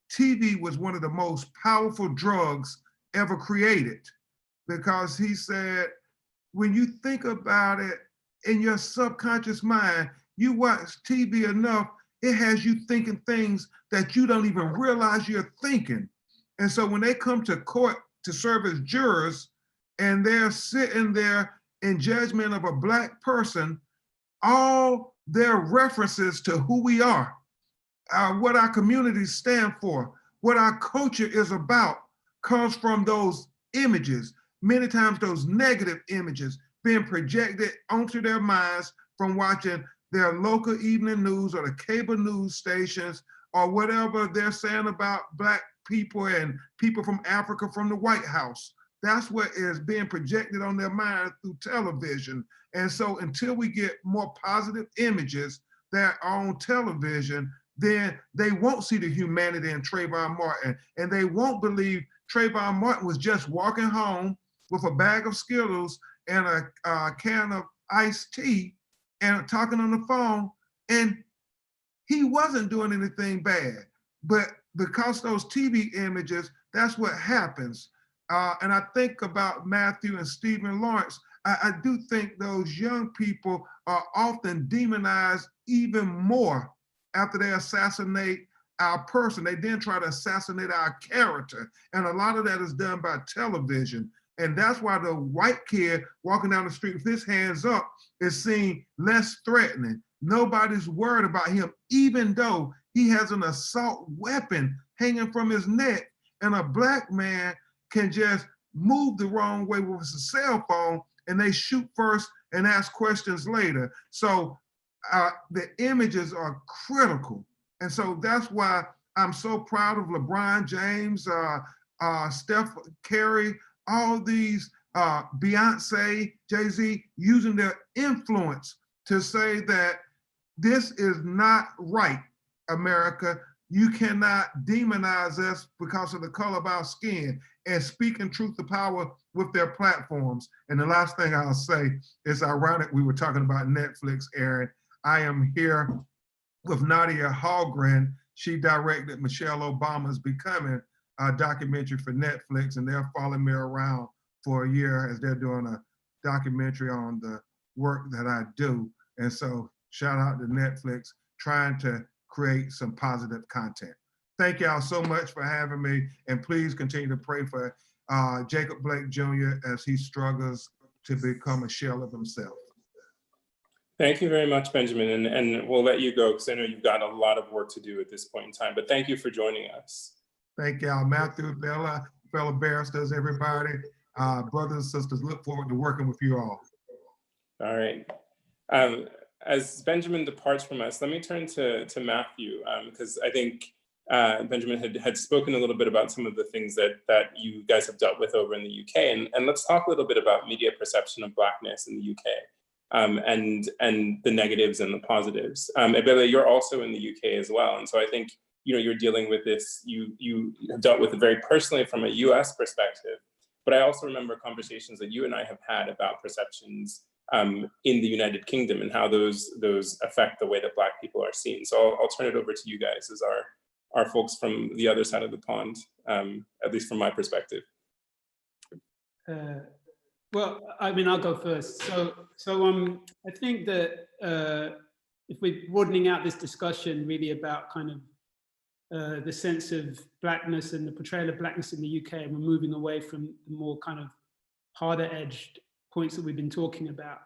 TV was one of the most powerful drugs ever created, because he said, when you think about it in your subconscious mind, you watch TV enough, it has you thinking things that you don't even realize you're thinking. And so when they come to court to serve as jurors, and they're sitting there in judgment of a Black person, all their references to who we are, what our communities stand for, what our culture is about, comes from those images. Many times those negative images being projected onto their minds from watching their local evening news or the cable news stations, or whatever they're saying about Black people and people from Africa from the White House. That's what is being projected on their mind through television. And so until we get more positive images that are on television, then they won't see the humanity in Trayvon Martin, and they won't believe Trayvon Martin was just walking home with a bag of Skittles and a can of iced tea and talking on the phone, and he wasn't doing anything bad. But because those TV images, that's what happens. And I think about Matthew and Stephen Lawrence. I do think those young people are often demonized even more after they assassinate our person. They then try to assassinate our character. And a lot of that is done by television. And that's why the white kid walking down the street with his hands up is seen less threatening. Nobody's worried about him, even though he has an assault weapon hanging from his neck, and a Black man can just move the wrong way with his cell phone, and they shoot first and ask questions later. So the images are critical. And so that's why I'm so proud of LeBron James, Steph Curry, all these, Beyonce, Jay-Z, using their influence to say that this is not right, America. You cannot demonize us because of the color of our skin, and speaking truth to power with their platforms. And the last thing I'll say, it's ironic we were talking about Netflix, Aaron. I am here with Nadia Hallgren. She directed Michelle Obama's Becoming, a documentary for Netflix, and they're following me around for a year as they're doing a documentary on the work that I do. And so shout out to Netflix, trying to create some positive content. Thank y'all so much for having me, and please continue to pray for Jacob Blake Jr. as he struggles to become a shell of himself. Thank you very much, Benjamin, and we'll let you go because I know you've got a lot of work to do at this point in time, but thank you for joining us. Thank y'all, Matthew, Bella, fellow barristers, everybody, brothers and sisters, look forward to working with you all. All right. As Benjamin departs from us, let me turn to Matthew, because I think Benjamin had spoken a little bit about some of the things that you guys have dealt with over in the UK, and let's talk a little bit about media perception of Blackness in the UK. And the negatives and the positives. Iweala, you're also in the UK as well. And so I think, you're dealing with this, you have dealt with it very personally from a US perspective, but I also remember conversations that you and I have had about perceptions in the United Kingdom and how those affect the way that Black people are seen. So I'll turn it over to you guys as our folks from the other side of the pond, at least from my perspective. Well, I mean, I'll go first. So I think that if we're broadening out this discussion really about kind of the sense of Blackness and the portrayal of Blackness in the UK, and we're moving away from the more kind of harder edged points that we've been talking about.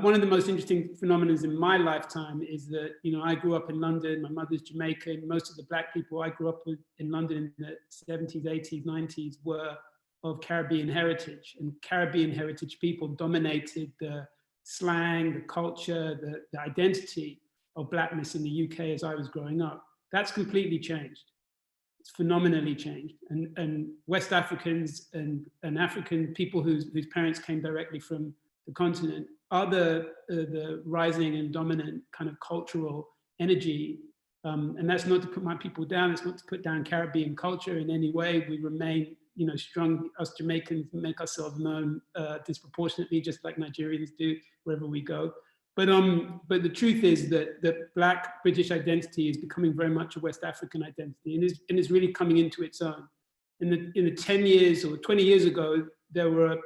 One of the most interesting phenomena in my lifetime is that, I grew up in London, my mother's Jamaican, most of the Black people I grew up with in London in the 70s, 80s, 90s were of Caribbean heritage, and Caribbean heritage people dominated the slang, the culture, the identity of Blackness in the UK as I was growing up. That's completely changed. It's phenomenally changed. And West Africans and African people whose parents came directly from the continent are the rising and dominant kind of cultural energy. And that's not to put my people down, it's not to put down Caribbean culture in any way. We remain strong, us Jamaicans make ourselves known disproportionately, just like Nigerians do wherever we go. But the truth is that Black British identity is becoming very much a West African identity, and is really coming into its own. In the 10 years or 20 years ago, there were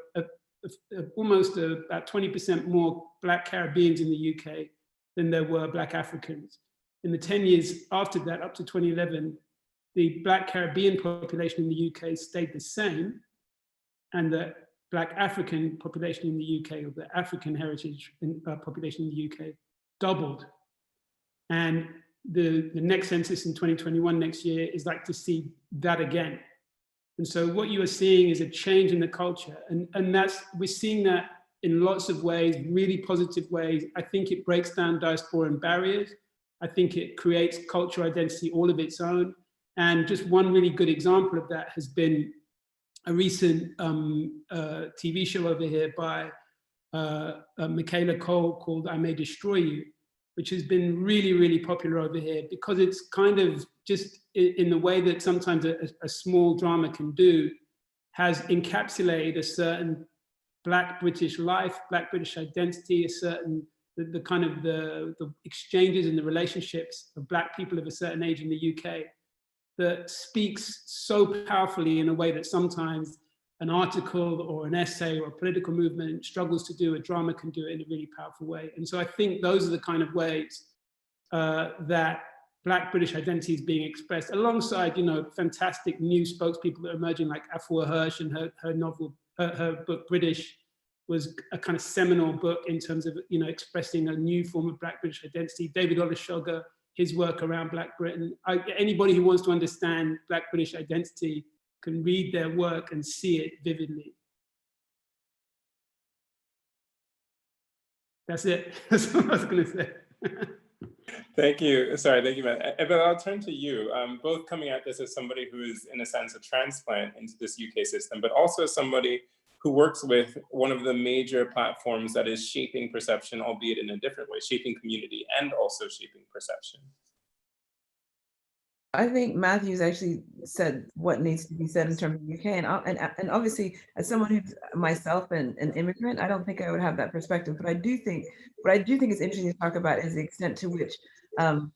almost about 20% more Black Caribbeans in the UK than there were Black Africans. In the 10 years after that, up to 2011, the Black Caribbean population in the UK stayed the same, and the Black African population in the UK, or the African heritage population in the UK, doubled. And the next census in 2021, next year, is like to see that again. And so what you are seeing is a change in the culture, and we're seeing that in lots of ways, really positive ways. I think it breaks down diaspora and barriers. I think it creates cultural identity all of its own. And just one really good example of that has been a recent TV show over here by Michaela Cole called I May Destroy You, which has been really, really popular over here because it's kind of just in the way that sometimes a small drama can do, has encapsulated a certain Black British life, Black British identity, a certain, the kind of the exchanges and the relationships of Black people of a certain age in the UK, that speaks so powerfully in a way that sometimes an article or an essay or a political movement struggles to do. A drama can do it in a really powerful way. And so I think those are the kind of ways that Black British identity is being expressed, alongside, fantastic new spokespeople that are emerging, like Afua Hirsch, and her novel, her book British was a kind of seminal book in terms of, expressing a new form of Black British identity. David Olusoga, his work around Black Britain. Anybody who wants to understand Black British identity can read their work and see it vividly. That's it. That's what I was going to say. Thank you. Sorry, thank you, Matt. But I'll turn to you, both coming at this as somebody who is, in a sense, a transplant into this UK system, but also somebody who works with one of the major platforms that is shaping perception, albeit in a different way, shaping community and also shaping perception. I think Matthew's actually said what needs to be said in terms of the UK, and obviously, as someone who's myself an immigrant, I don't think I would have that perspective. But I do think it's interesting to talk about is the extent to which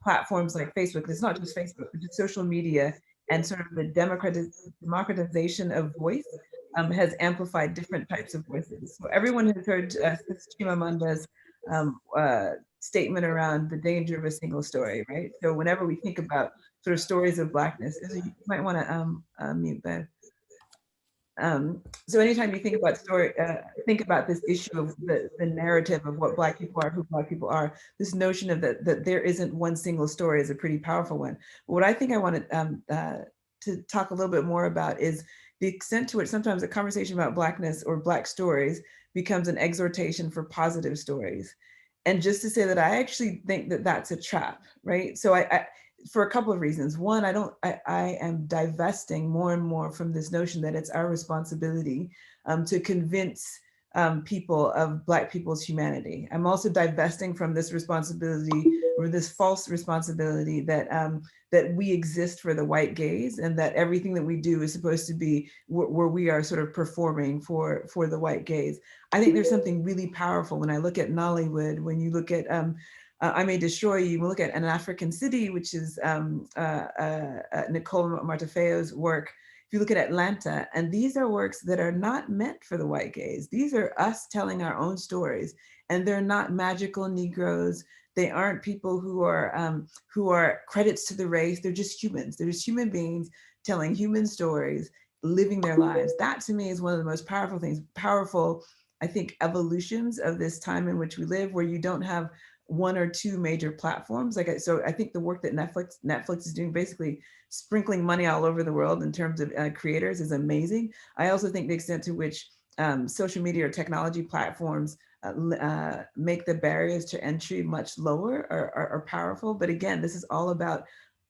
platforms like Facebook, it's not just Facebook, but just social media and sort of the democratization of voice has amplified different types of voices. So everyone has heard Chimamanda's statement around the danger of a single story, right? So whenever we think about sort of stories of Blackness, you might want to mute that. So anytime you think about think about this issue of the narrative of what Black people are, who Black people are, this notion of that there isn't one single story is a pretty powerful one. But what I think I wanted to talk a little bit more about is the extent to which sometimes a conversation about Blackness or Black stories becomes an exhortation for positive stories. And just to say that I actually think that that's a trap, right? So I for a couple of reasons. One, I am divesting more and more from this notion that it's our responsibility to convince people of Black people's humanity. I'm also divesting from this responsibility or this false responsibility that that we exist for the white gaze and that everything that we do is supposed to be where we are sort of performing for the white gaze. I think there's something really powerful when I look at Nollywood, when you look at I May Destroy You, we look at An African City, which is Nicole Martefeo's work. If you look at Atlanta, and these are works that are not meant for the white gaze. These are us telling our own stories, and they're not magical Negroes. They aren't people who are credits to the race. They're just humans. They're just human beings telling human stories, living their lives. That to me is one of the most powerful things, I think, evolutions of this time in which we live, where you don't have one or two major platforms. So I think the work that Netflix is doing, basically sprinkling money all over the world in terms of creators, is amazing. I also think the extent to which social media or technology platforms make the barriers to entry much lower are powerful. But again, this is all about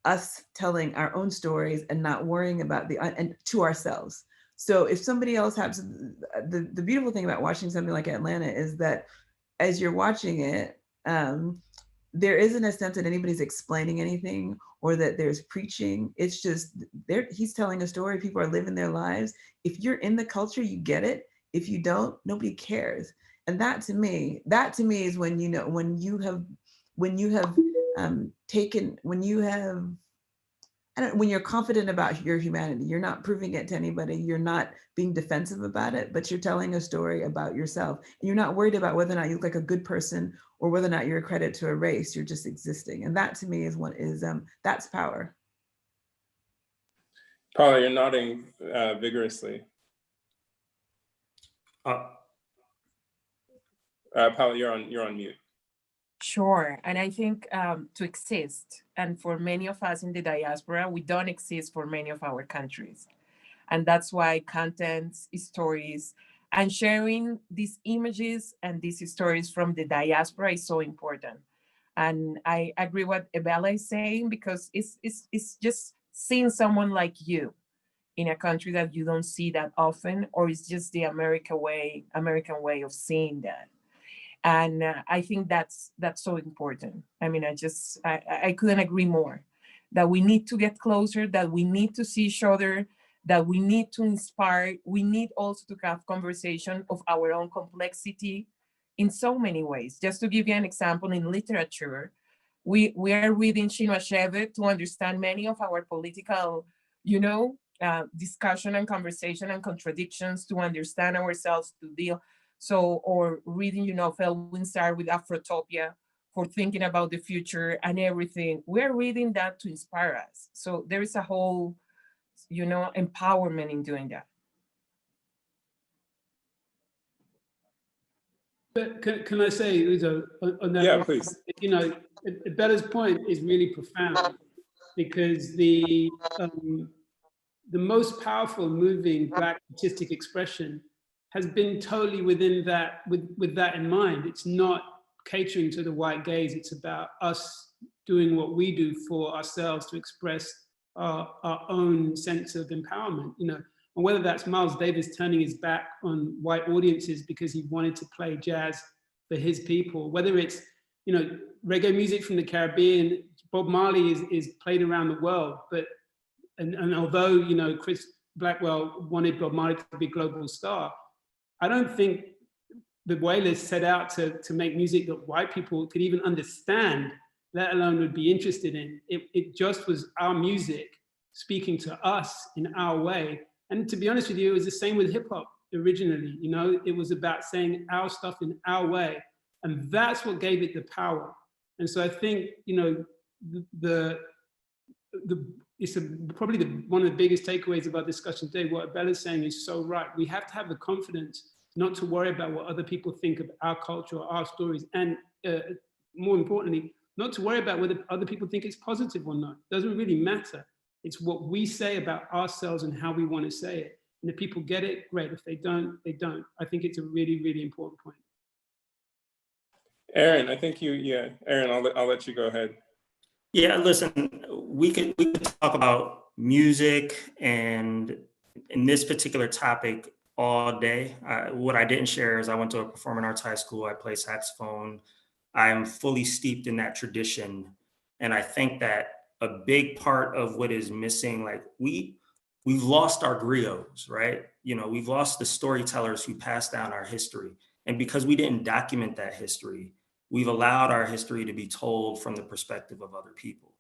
us telling our own stories and not worrying about and to ourselves. So if somebody else has, the beautiful thing about watching something like Atlanta is that as you're watching it, there isn't a sense that anybody's explaining anything or that there's preaching. It's just he's telling a story. People are living their lives. If you're in the culture, you get it. If you don't, nobody cares. And that to me is when when you have when you're confident about your humanity. You're not proving it to anybody. You're not being defensive about it, but you're telling a story about yourself. And you're not worried about whether or not you look like a good person or whether or not you're a credit to a race. You're just existing. And that to me is that's power. Paula, you're nodding vigorously. Paula, you're on mute. Sure, and I think to exist, and for many of us in the diaspora, we don't exist for many of our countries. And that's why contents, stories, and sharing these images and these stories from the diaspora is so important. And I agree what Iweala is saying, because it's just seeing someone like you in a country that you don't see that often, or it's just the American way of seeing that. And I think that's so important. I mean, I couldn't agree more that we need to get closer, that we need to see each other, that we need to inspire. We need also to have conversation of our own complexity in so many ways. Just to give you an example, in literature, we are reading Chinua Achebe to understand many of our political, discussion and conversation and contradictions, to understand ourselves, to deal. So, or reading, Felwine Sarr with Afrotopia for thinking about the future and everything. We're reading that to inspire us. So there is a whole, empowerment in doing that. But can I say, Uzo, on that? Yeah, please. Iweala's point is really profound, because the most powerful, moving Black artistic expression has been totally within that, with that in mind. It's not catering to the white gaze. It's about us doing what we do for ourselves to express our own sense of empowerment. And whether that's Miles Davis turning his back on white audiences because he wanted to play jazz for his people, whether it's reggae music from the Caribbean. Bob Marley is played around the world, and although Chris Blackwell wanted Bob Marley to be a global star, I don't think the Iwealas set out to make music that white people could even understand, let alone would be interested in. It just was our music speaking to us in our way. And to be honest with you, it was the same with hip hop originally. It was about saying our stuff in our way. And that's what gave it the power. And so I think, the probably one of the biggest takeaways of our discussion today. What Bella's saying is so right. We have to have the confidence not to worry about what other people think of our culture or our stories. And more importantly, not to worry about whether other people think it's positive or not. It doesn't really matter. It's what we say about ourselves and how we want to say it. And if people get it, great. If they don't, they don't. I think it's a really, really important point. Aaron, I think Aaron, I'll let you go ahead. Yeah, listen, we could talk about music and in this particular topic all day. What I didn't share is I went to a performing arts high school. I play saxophone. I am fully steeped in that tradition. And I think that a big part of what is missing, like we've lost our griots, right? You know, we've lost the storytellers who passed down our history. And because we didn't document that history, we've allowed our history to be told from the perspective of other people.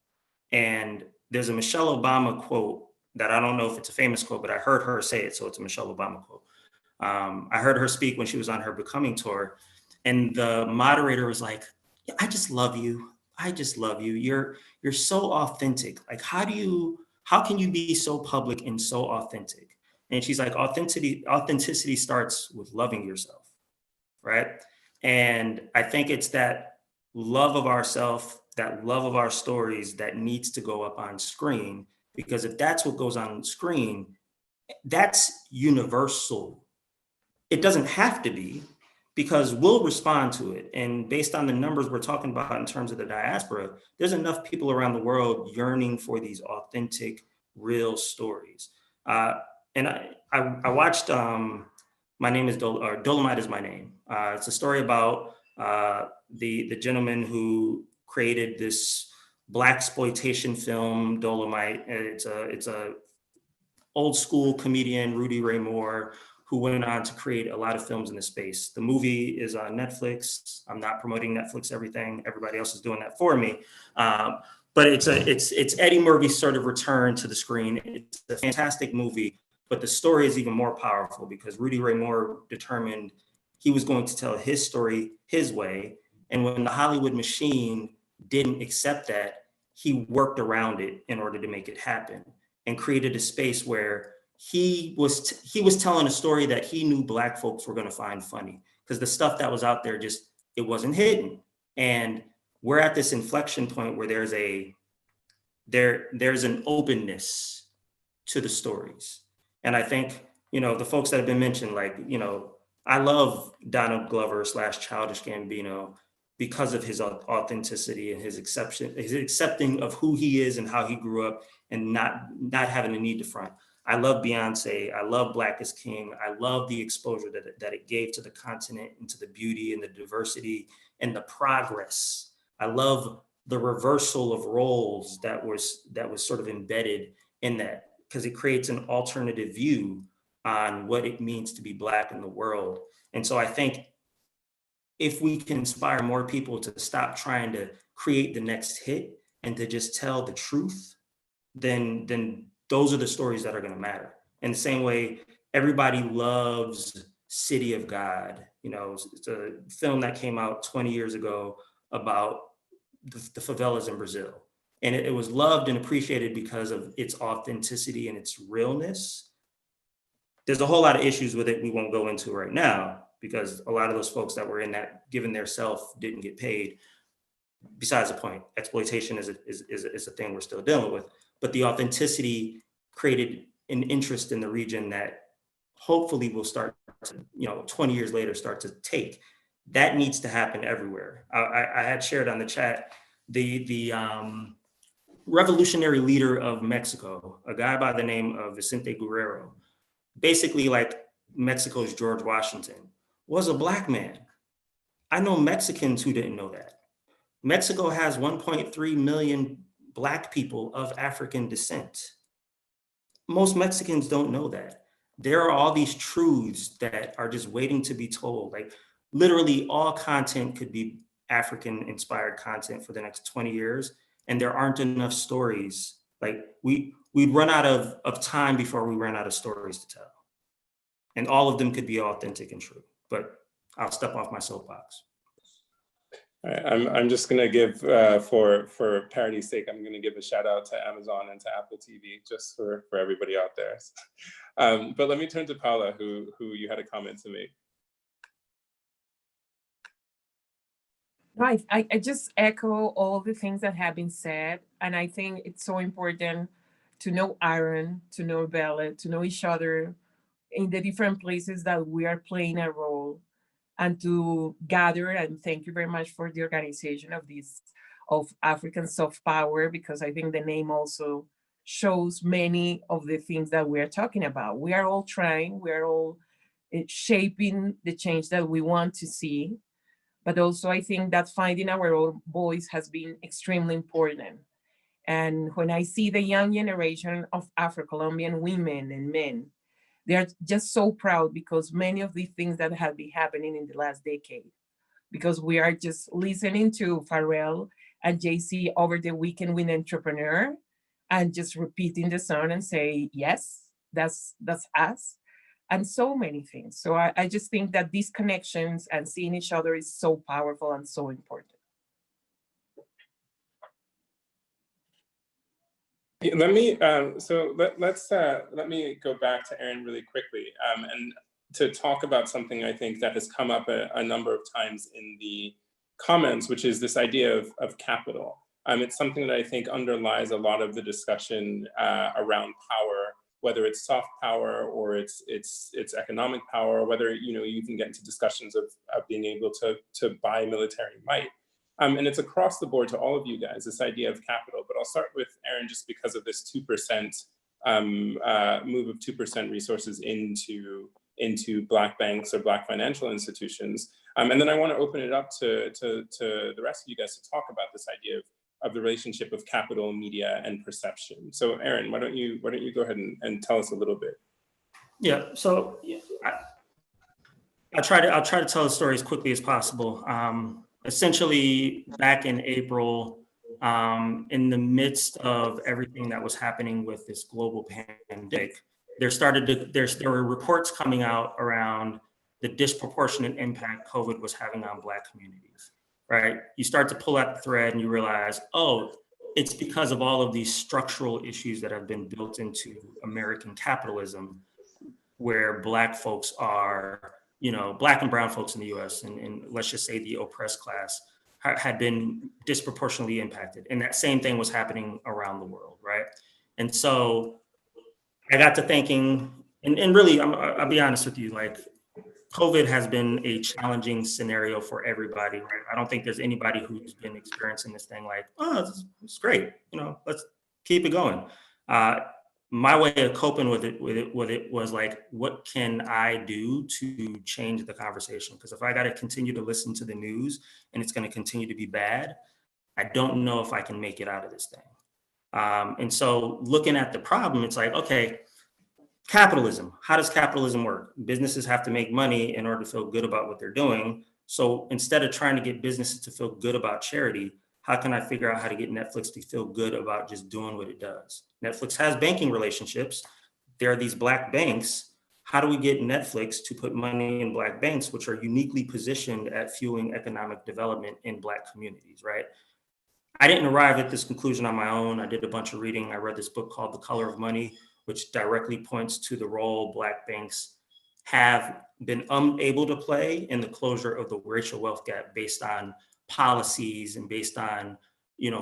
And there's a Michelle Obama quote that I don't know if it's a famous quote, but I heard her say it, so it's a Michelle Obama quote. I heard her speak when she was on her Becoming tour, and the moderator was like, I just love you. I just love you. You're so authentic. Like, how can you be so public and so authentic? And she's like, authenticity starts with loving yourself, right? And I think it's that love of ourself, that love of our stories that needs to go up on screen, because if that's what goes on screen, that's universal. It doesn't have to be, because we'll respond to it. And based on the numbers we're talking about in terms of the diaspora, there's enough people around the world yearning for these authentic, real stories. And I watched My Name is Dolomite is My Name. It's a story about the gentleman who created this blaxploitation film, Dolomite. It's a old school comedian, Rudy Ray Moore, who went on to create a lot of films in this space. The movie is on Netflix. I'm not promoting Netflix everything. Everybody else is doing that for me. But it's Eddie Murphy's sort of return to the screen. It's a fantastic movie, but the story is even more powerful because Rudy Ray Moore determined he was going to tell his story his way. And when the Hollywood machine didn't accept that, he worked around it in order to make it happen and created a space where he was telling a story that he knew Black folks were going to find funny, because the stuff that was out there it wasn't hidden. And we're at this inflection point where there's an openness to the stories. And I think, the folks that have been mentioned, like, I love Donald Glover / Childish Gambino because of his authenticity and his accepting of who he is and how he grew up and not having a need to front. I love Beyonce. I love Black is King. I love the exposure that it gave to the continent and to the beauty and the diversity and the progress. I love the reversal of roles that was sort of embedded in that, because it creates an alternative view on what it means to be Black in the world. And so I think if we can inspire more people to stop trying to create the next hit and to just tell the truth, then those are the stories that are going to matter. In the same way, everybody loves City of God. It's a film that came out 20 years ago about the favelas in Brazil. And it was loved and appreciated because of its authenticity and its realness. There's a whole lot of issues with it we won't go into right now, because a lot of those folks that were in that, given their self, didn't get paid. Besides the point, exploitation is a thing we're still dealing with. But the authenticity created an interest in the region that hopefully will start to, 20 years later, start to take. That needs to happen everywhere. I had shared on the chat the revolutionary leader of Mexico, a guy by the name of Vicente Guerrero, basically like Mexico's George Washington, was a Black man. I know Mexicans who didn't know that. Mexico has 1.3 million Black people of African descent. Most Mexicans don't know that. There are all these truths that are just waiting to be told. Like literally all content could be African inspired content for the next 20 years. And there aren't enough stories. Like we'd run out of time before we ran out of stories to tell. And all of them could be authentic and true, but I'll step off my soapbox. All right, I'm just gonna give, for parity's sake, I'm gonna give a shout out to Amazon and to Apple TV, just for everybody out there. But let me turn to Paula, who you had a comment to make. Right, I just echo all the things that have been said. And I think it's so important to know Aaron, to know Bella, to know each other in the different places that we are playing a role, and to gather. And thank you very much for the organization of this, of African Soft Power, because I think the name also shows many of the things that we're talking about. We are all trying, we're all shaping the change that we want to see. But also I think that finding our own voice has been extremely important. And when I see the young generation of Afro-Colombian women and men, they're just so proud, because many of the things that have been happening in the last decade, because we are just listening to Pharrell and Jay-Z over the weekend with Entrepreneur and just repeating the song and say, yes, that's us, and so many things. So I just think that these connections and seeing each other is so powerful and so important. Let me let me go back to Aaron really quickly, and to talk about something I think that has come up a number of times in the comments, which is this idea of capital. It's something that I think underlies a lot of the discussion around power, whether it's soft power or it's economic power, whether you can get into discussions of being able to buy military might. And it's across the board to all of you guys, this idea of capital. But I'll start with Aaron, just because of this 2% move of 2% resources into Black banks or Black financial institutions. And then I want to open it up to the rest of you guys to talk about this idea of the relationship of capital, media, and perception. So Aaron, why don't you go ahead and tell us a little bit? Yeah, so I'll try to tell the story as quickly as possible. Essentially, back in April, in the midst of everything that was happening with this global pandemic, there were reports coming out around the disproportionate impact COVID was having on Black communities, right? You start to pull out the thread and you realize, oh, it's because of all of these structural issues that have been built into American capitalism, where Black folks are, Black and brown folks in the US, and let's just say the oppressed class, had been disproportionately impacted. And that same thing was happening around the world, right? And so I got to thinking, and really, I'll be honest with you, like, COVID has been a challenging scenario for everybody, right? I don't think there's anybody who's been experiencing this thing like, oh, it's great, let's keep it going. My way of coping with it was like, what can I do to change the conversation? Because if I got to continue to listen to the news and it's going to continue to be bad, I don't know if I can make it out of this thing. And so looking at the problem, it's like, okay, capitalism. How does capitalism work? Businesses have to make money in order to feel good about what they're doing. So instead of trying to get businesses to feel good about charity, how can I figure out how to get Netflix to feel good about just doing what it does? Netflix has banking relationships. There are these Black banks. How do we get Netflix to put money in Black banks, which are uniquely positioned at fueling economic development in Black communities, right? I didn't arrive at this conclusion on my own. I did a bunch of reading. I read this book called The Color of Money, which directly points to the role Black banks have been unable to play in the closure of the racial wealth gap based on policies and based on,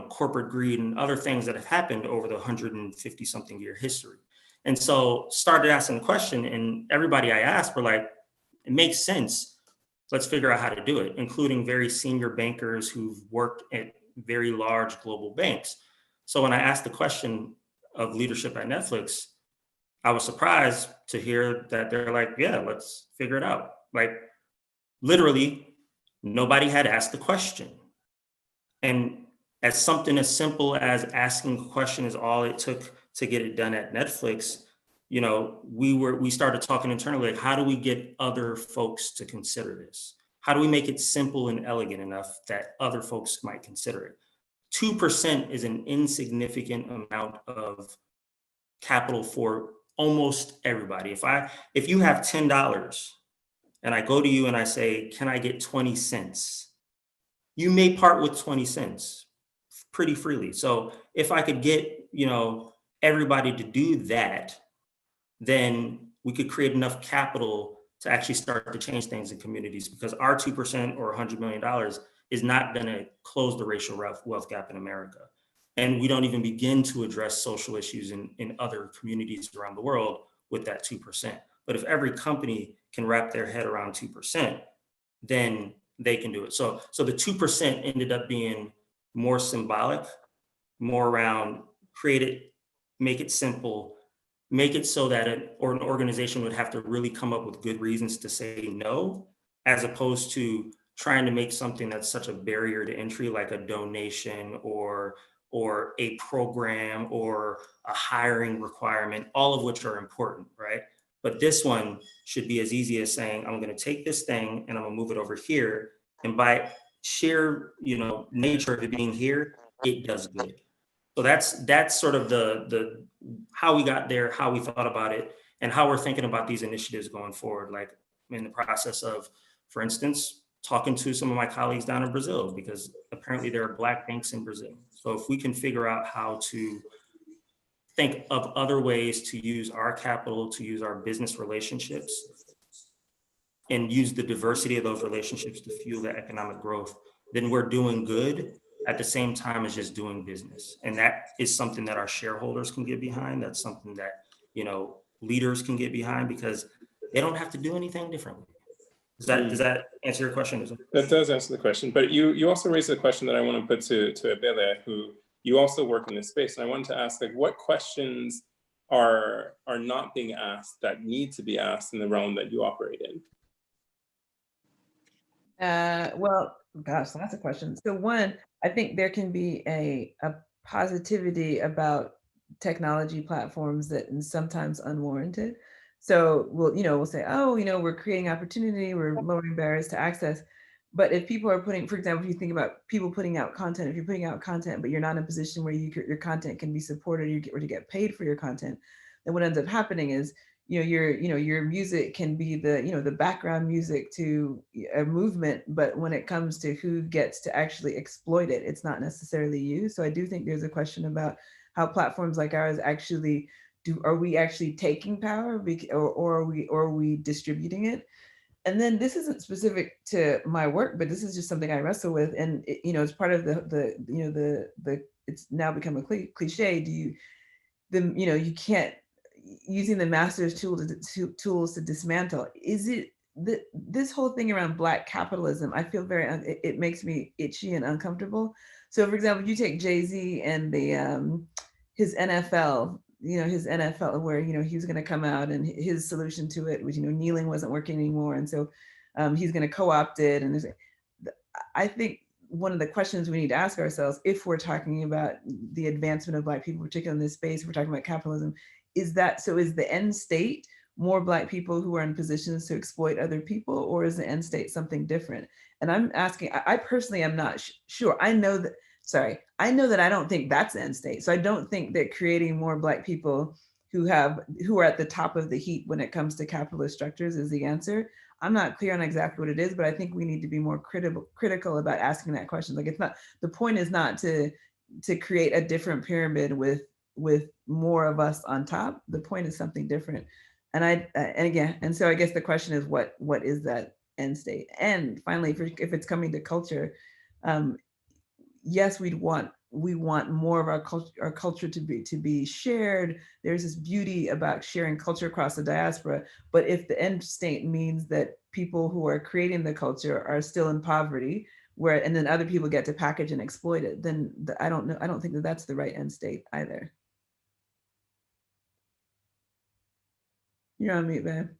corporate greed and other things that have happened over the 150 something year history. And so started asking the question, and everybody I asked were like, it makes sense. Let's figure out how to do it, including very senior bankers who've worked at very large global banks. So when I asked the question of leadership at Netflix, I was surprised to hear that they're like, yeah, let's figure it out. Like, literally, nobody had asked the question. And as something as simple as asking a question is all it took to get it done at Netflix, we started talking internally, like, how do we get other folks to consider this? How do we make it simple and elegant enough that other folks might consider it? 2% is an insignificant amount of capital for almost everybody. If you have $10 and I go to you and I say, can I get 20 cents? you may part with 20 cents pretty freely. So if I could get, everybody to do that, then we could create enough capital to actually start to change things in communities, because our 2% or $100 million is not going to close the racial wealth gap in America. And we don't even begin to address social issues in other communities around the world with that 2%. But if every company can wrap their head around 2%, then they can do it. So the 2% ended up being more symbolic, more around create it, make it simple, make it so that an organization would have to really come up with good reasons to say no, as opposed to trying to make something that's such a barrier to entry, like a donation or a program or a hiring requirement, all of which are important, right? But this one should be as easy as saying, I'm going to take this thing and I'm going to move it over here. And by sheer, nature of it being here, it does good. So that's sort of the how we got there, how we thought about it, and how we're thinking about these initiatives going forward. Like in the process of, for instance, talking to some of my colleagues down in Brazil, because apparently there are Black banks in Brazil. So if we can figure out how to think of other ways to use our capital, to use our business relationships, and use the diversity of those relationships to fuel the economic growth, then we're doing good at the same time as just doing business. And that is something that our shareholders can get behind. That's something that, leaders can get behind, because they don't have to do anything differently. Does that answer your question? That does answer the question. But you also raised a question that I want to put to Iweala, who you also work in this space. And I wanted to ask, what questions are not being asked that need to be asked in the realm that you operate in? Well, gosh, lots of questions. So one, I think there can be a positivity about technology platforms that is sometimes unwarranted. So we'll say, oh, we're creating opportunity, we're lowering barriers to access. But if people are putting, for example, if you think about people putting out content, if you're putting out content, but you're not in a position where your content can be supported or to get paid for your content, then what ends up happening is, your music can be the background music to a movement, but when it comes to who gets to actually exploit it, it's not necessarily you. So I do think there's a question about how platforms like ours actually are we actually taking power, or are we distributing it? And then this isn't specific to my work, but this is just something I wrestle with, and it's part of the it's now become a cliche. You can't, using the master's tools to dismantle. Is it this whole thing around Black capitalism? I feel it makes me itchy and uncomfortable. So, for example, you take Jay-Z and his NFL, where he was going to come out, and his solution to it was kneeling wasn't working anymore, and so he's going to co-opt it. And I think one of the questions we need to ask ourselves, if we're talking about the advancement of Black people, particularly in this space, we're talking about capitalism, is the end state more Black people who are in positions to exploit other people, or is the end state something different? And I'm asking, I personally am not sure. I know that I don't think that's the end state. So I don't think that creating more Black people who are at the top of the heap when it comes to capitalist structures is the answer. I'm not clear on exactly what it is, but I think we need to be more critical about asking that question. Like, the point is not to create a different pyramid with more of us on top. The point is something different. And so I guess the question is, what is that end state? And finally, if it's coming to culture, yes, we want more of our culture to be shared. There's this beauty about sharing culture across the diaspora. But if the end state means that people who are creating the culture are still in poverty, and then other people get to package and exploit it, then I don't think that that's the right end state either. You're on mute, man.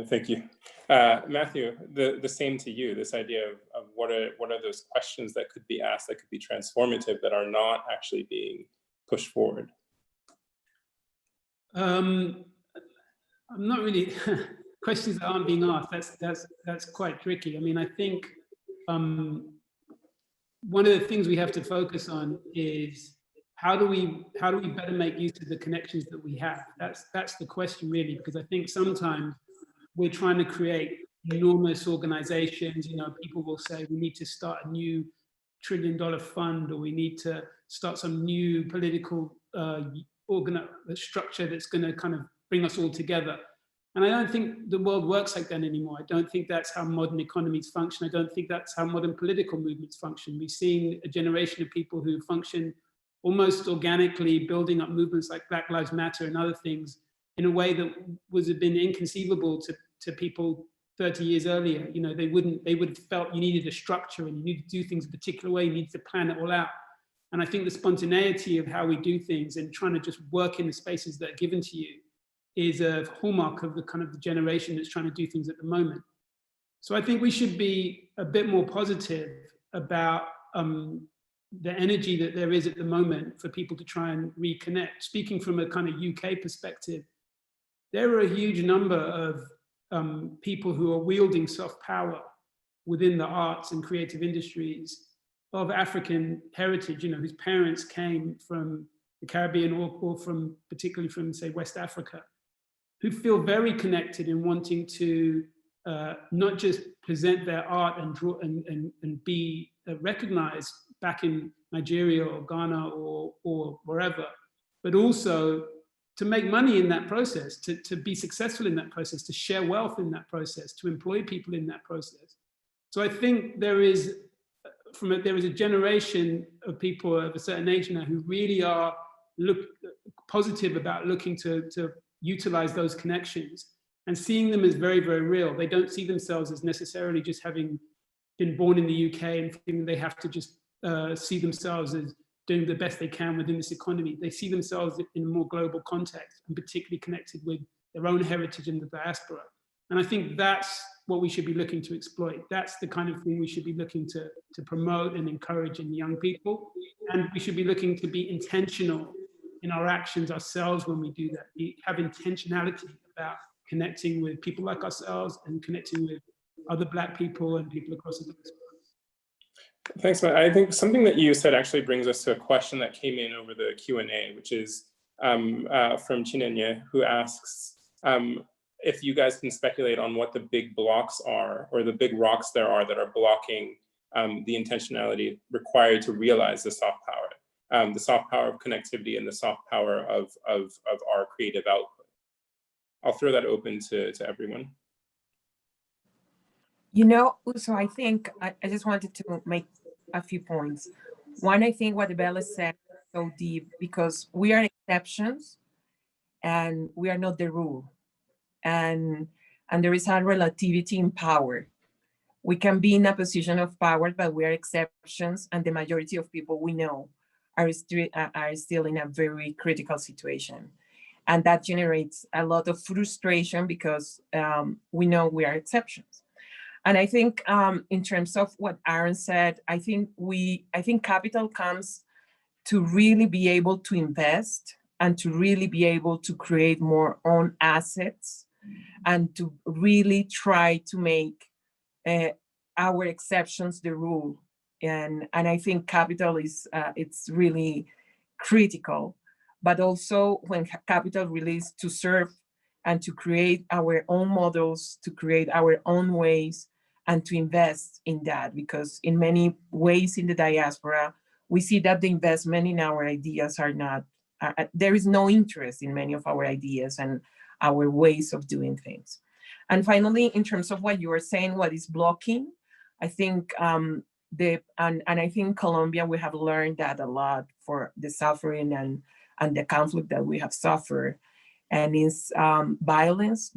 Thank you. Matthew, the same to you, this idea of what are those questions that could be asked, that could be transformative, that are not actually being pushed forward? I'm not really, questions that aren't being asked, that's quite tricky. I mean, I think one of the things we have to focus on is how do we better make use of the connections that we have? That's the question, really, because I think sometimes we're trying to create enormous organizations. You know, people will say we need to start a new $1 trillion fund, or we need to start some new political structure that's going to kind of bring us all together. And I don't think the world works like that anymore. I don't think that's how modern economies function. I don't think that's how modern political movements function. We've seen a generation of people who function almost organically, building up movements like Black Lives Matter and other things in a way that would have been inconceivable to people 30 years earlier. You know, they would have felt you needed a structure and you need to do things a particular way, you need to plan it all out. And I think the spontaneity of how we do things and trying to just work in the spaces that are given to you is a hallmark of the kind of the generation that's trying to do things at the moment. So I think we should be a bit more positive about the energy that there is at the moment for people to try and reconnect. Speaking from a kind of UK perspective, there are a huge number of people who are wielding soft power within the arts and creative industries of African heritage, you know, whose parents came from the Caribbean or from, particularly from, say, West Africa, who feel very connected in wanting to not just present their art and draw and be recognized back in Nigeria or Ghana or wherever, but also to make money in that process, to be successful in that process, to share wealth in that process, to employ people in that process. So I think there is a generation of people of a certain age now who really are positive about looking to utilize those connections and seeing them as very, very real. They don't see themselves as necessarily just having been born in the UK and thinking they have to just see themselves as doing the best they can within this economy. They see themselves in a more global context and particularly connected with their own heritage in the diaspora. And I think that's what we should be looking to exploit. That's the kind of thing we should be looking to promote and encourage in young people. And we should be looking to be intentional in our actions ourselves when we do that. We have intentionality about connecting with people like ourselves and connecting with other Black people and people across the diaspora. Thanks, Matt. I think something that you said actually brings us to a question that came in over the Q&A, which is from Chinenye, who asks if you guys can speculate on what the big blocks are or the big rocks there are that are blocking the intentionality required to realize the soft power of connectivity and the soft power of our creative output. I'll throw that open to everyone. You know, so I think I just wanted to make a few points. One, I think what Iweala said is so deep, because we are exceptions and we are not the rule. And there is a relativity in power. We can be in a position of power, but we are exceptions, and the majority of people we know are still in a very critical situation. And that generates a lot of frustration because we know we are exceptions. And I think in terms of what Aaron said, I think capital comes to really be able to invest and to really be able to create more own assets and to really try to make our exceptions the rule. And I think capital is, it's really critical, but also when capital really is to serve and to create our own models, to create our own ways, and to invest in that, because in many ways in the diaspora, we see that the investment in our ideas are not, there is no interest in many of our ideas and our ways of doing things. And finally, in terms of what you were saying, what is blocking, I think and I think Colombia, we have learned that a lot for the suffering and the conflict that we have suffered. And it's violence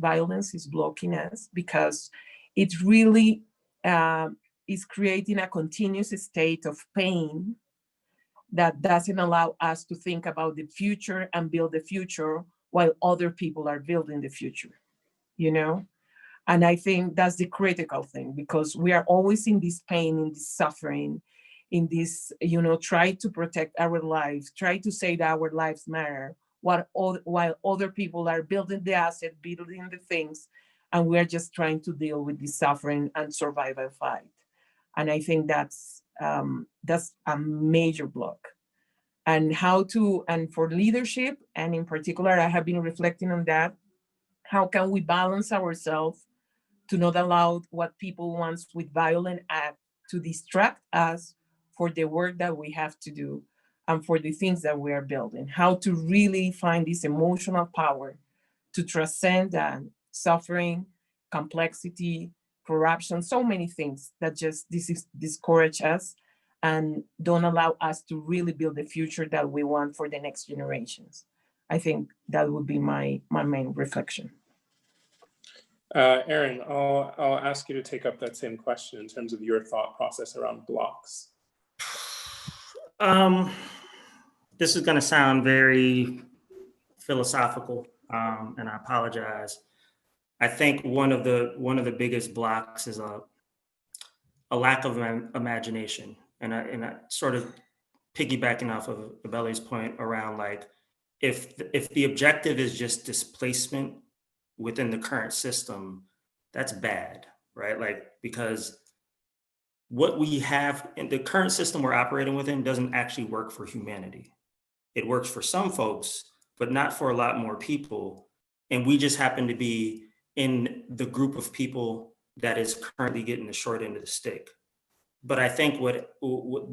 is blocking us because it really is creating a continuous state of pain that doesn't allow us to think about the future and build the future while other people are building the future, you know? And I think that's the critical thing, because we are always in this pain, in this suffering, in this, you know, try to protect our lives, try to say that our lives matter, while other people are building the asset, building the things, and we are just trying to deal with the suffering and survive and fight. And I think that's a major block. And and for leadership, and in particular, I have been reflecting on that, how can we balance ourselves to not allow what people want with violent act to distract us for the work that we have to do and for the things that we are building. How to really find this emotional power to transcend suffering, complexity, corruption, so many things that just discourage us and don't allow us to really build the future that we want for the next generations. I think that would be my main reflection. Erin, I'll ask you to take up that same question in terms of your thought process around blocks. This is going to sound very philosophical, and I apologize. I think one of the biggest blocks is a lack of imagination, and I sort of piggybacking off of Abelle's point around, like, if the objective is just displacement within the current system, that's bad, right? Like, because what we have in the current system we're operating within doesn't actually work for humanity. It works for some folks, but not for a lot more people. And we just happen to be in the group of people that is currently getting the short end of the stick. But I think what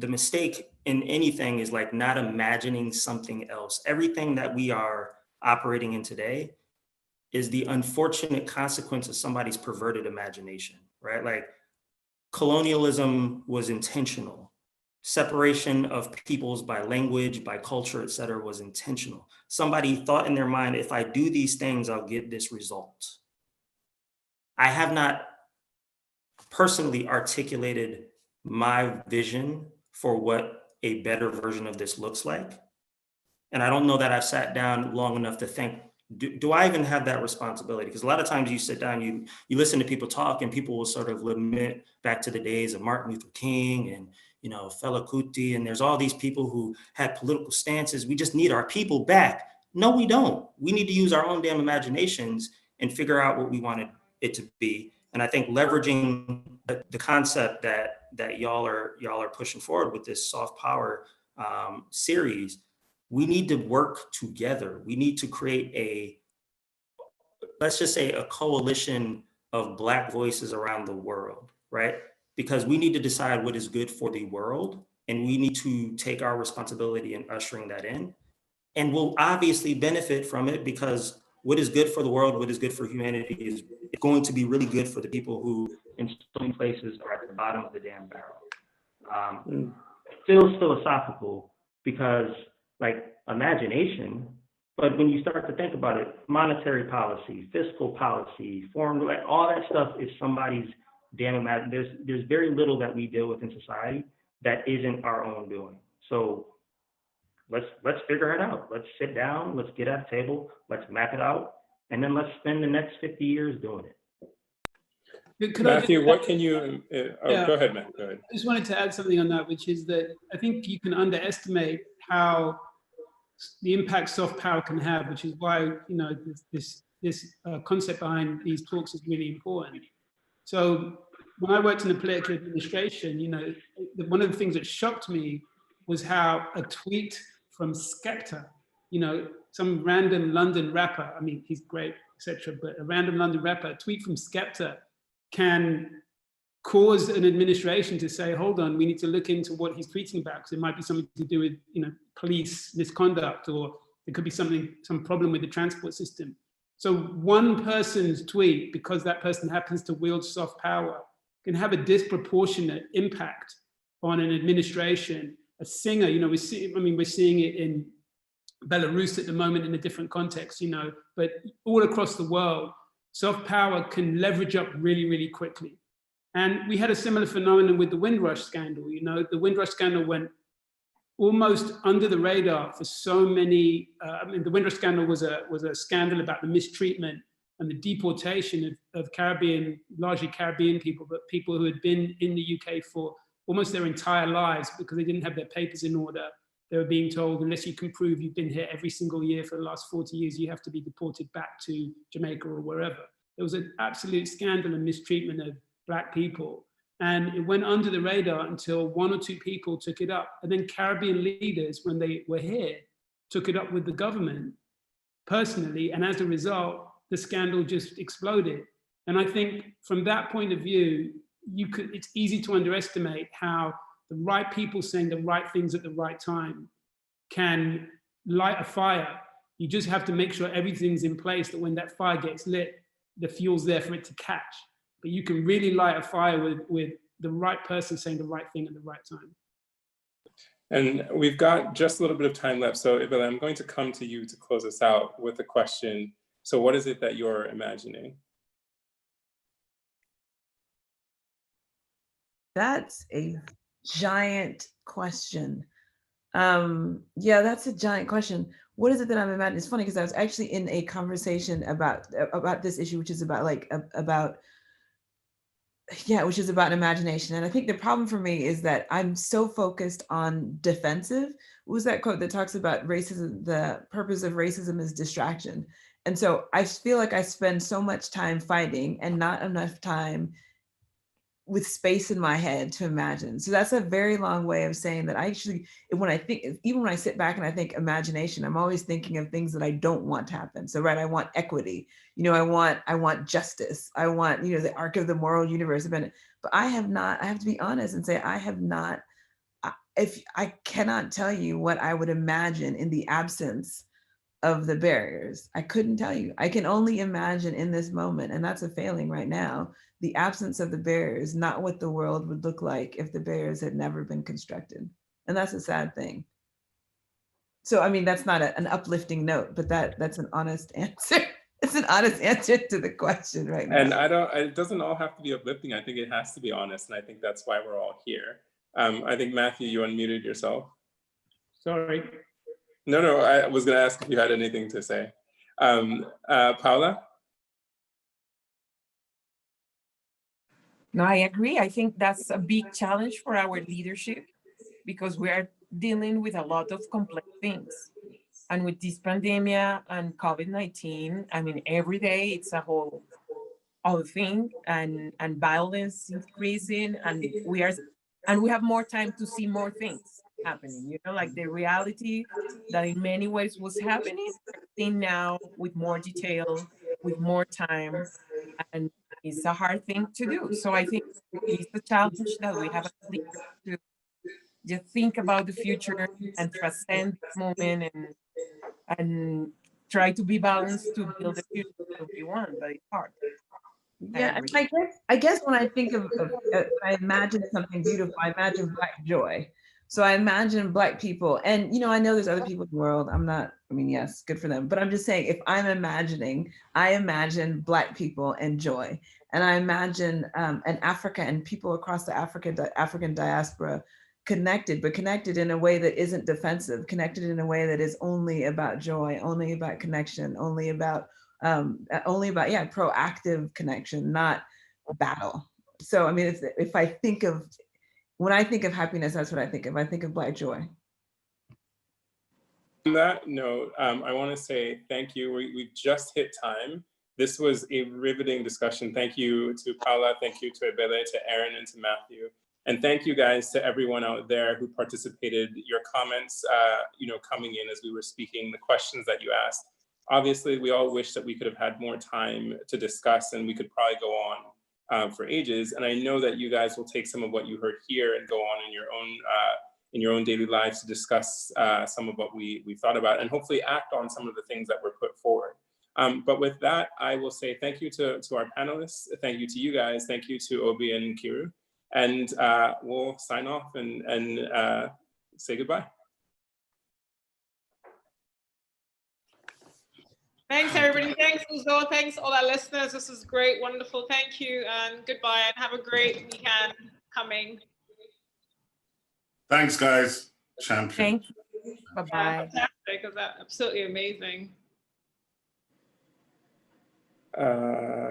the mistake in anything is, like, not imagining something else. Everything that we are operating in today is the unfortunate consequence of somebody's perverted imagination, right? Like, colonialism was intentional. Separation of peoples by language, by culture, et cetera, was intentional. Somebody thought in their mind, if I do these things, I'll get this result. I have not personally articulated my vision for what a better version of this looks like. And I don't know that I've sat down long enough to think, do I even have that responsibility? Because a lot of times you sit down, you listen to people talk, and people will sort of lament back to the days of Martin Luther King and, you know, Fela Kuti, and there's all these people who had political stances. We just need our people back. No, we don't. We need to use our own damn imaginations and figure out what we wanted it to be. And I think leveraging the concept that y'all are pushing forward with this soft power series, we need to work together. We need to create let's just say a coalition of Black voices around the world, right? Because we need to decide what is good for the world, and we need to take our responsibility in ushering that in. And we'll obviously benefit from it, because what is good for the world, what is good for humanity is going to be really good for the people who in so many places are at the bottom of the damn barrel. It feels philosophical because, like, imagination, but when you start to think about it, monetary policy, fiscal policy, foreign, like, all that stuff is somebody's damn imagination. There's very little that we deal with in society that isn't our own doing. So let's figure it out. Let's sit down, let's get at the table, let's map it out, and then let's spend the next 50 years doing it. Matthew, what can you, go ahead, Matt, go ahead. I just wanted to add something on that, which is that I think you can underestimate how the impact soft power can have, which is why, you know, this concept behind these talks is really important. So when I worked in the political administration, you know, one of the things that shocked me was how a tweet from Skepta, you know, some random London rapper, I mean, he's great, etc., but a random London rapper, a tweet from Skepta can cause an administration to say, hold on, we need to look into what he's tweeting about, because it might be something to do with, you know, police misconduct, or it could be some problem with the transport system. So one person's tweet, because that person happens to wield soft power, can have a disproportionate impact on an administration. A singer, you know, we're seeing it in Belarus at the moment in a different context, you know, but all across the world, soft power can leverage up really, really quickly. And we had a similar phenomenon with the Windrush scandal. You know, the Windrush scandal went almost under the radar for so many. I mean, the Windrush scandal was a scandal about the mistreatment and the deportation of Caribbean, largely Caribbean people, but people who had been in the UK for almost their entire lives because they didn't have their papers in order. They were being told, unless you can prove you've been here every single year for the last 40 years, you have to be deported back to Jamaica or wherever. There was an absolute scandal and mistreatment of Black people. And it went under the radar until one or two people took it up. And then Caribbean leaders, when they were here, took it up with the government personally. And as a result, the scandal just exploded. And I think from that point of view, it's easy to underestimate how the right people saying the right things at the right time can light a fire. You just have to make sure everything's in place, that when that fire gets lit, the fuel's there for it to catch. But you can really light a fire with the right person saying the right thing at the right time. And we've got just a little bit of time left. So Iweala, I'm going to come to you to close us out with a question. So what is it that you're imagining? That's a giant question. Yeah, that's a giant question. What is it that I'm imagining? It's funny because I was actually in a conversation about this issue, which is about which is about imagination. And I think the problem for me is that I'm so focused on defensive. What was that quote that talks about racism? The purpose of racism is distraction. And so I feel like I spend so much time fighting and not enough time with space in my head to imagine. So that's a very long way of saying that I actually, when I think, even when I sit back and I think imagination, I'm always thinking of things that I don't want to happen. So right, I want equity, I want justice. I want, the arc of the moral universe. But I have to be honest and say, if I cannot tell you what I would imagine in the absence of the barriers. I couldn't tell you. I can only imagine in this moment, and that's a failing right now, the absence of the barriers, not what the world would look like if the barriers had never been constructed. And that's a sad thing. So, I mean, that's not an uplifting note, but that's an honest answer. It's an honest answer to the question right now. And it doesn't all have to be uplifting. I think it has to be honest. And I think that's why we're all here. I think, Matthew, you unmuted yourself. Sorry. No, I was going to ask if you had anything to say. Paula? No, I agree. I think that's a big challenge for our leadership because we are dealing with a lot of complex things. And with this pandemic and COVID-19, I mean, every day it's a whole other thing, and violence increasing, and we have more time to see more things happening, like the reality that in many ways was happening, seen now with more detail, with more time, and it's a hard thing to do. So I think it's a challenge that we have to just think about the future and transcend this moment and try to be balanced to build the future that we want, but it's hard. Yeah, I guess when I think of I imagine something beautiful, I imagine Black joy. So I imagine Black people, and I know there's other people in the world. Yes, good for them. But I'm just saying, if I'm imagining, I imagine Black people and joy. And I imagine an Africa and people across the African diaspora connected, but connected in a way that isn't defensive, connected in a way that is only about joy, only about connection, only about proactive connection, not battle. So, I mean, when I think of happiness, that's what I think of. I think of Black joy. On that note, I want to say thank you. We've just hit time. This was a riveting discussion. Thank you to Paula, thank you to Iweala, to Aaron, and to Matthew. And thank you guys to everyone out there who participated, your comments, coming in as we were speaking, the questions that you asked. Obviously, we all wish that we could have had more time to discuss, and we could probably go on for ages. And I know that you guys will take some of what you heard here and go on in your own daily lives to discuss some of what we've thought about, and hopefully act on some of the things that were put forward. But with that, I will say thank you to our panelists. Thank you to you guys. Thank you to Obi and Kiru. And we'll sign off and say goodbye. Thanks, everybody. Thanks, Uzo. Thanks, all our listeners. This was great, wonderful. Thank you, and goodbye, and have a great weekend coming. Thanks, guys. Champion. Thank you. Bye-bye. Fantastic. It was absolutely amazing.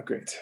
Great.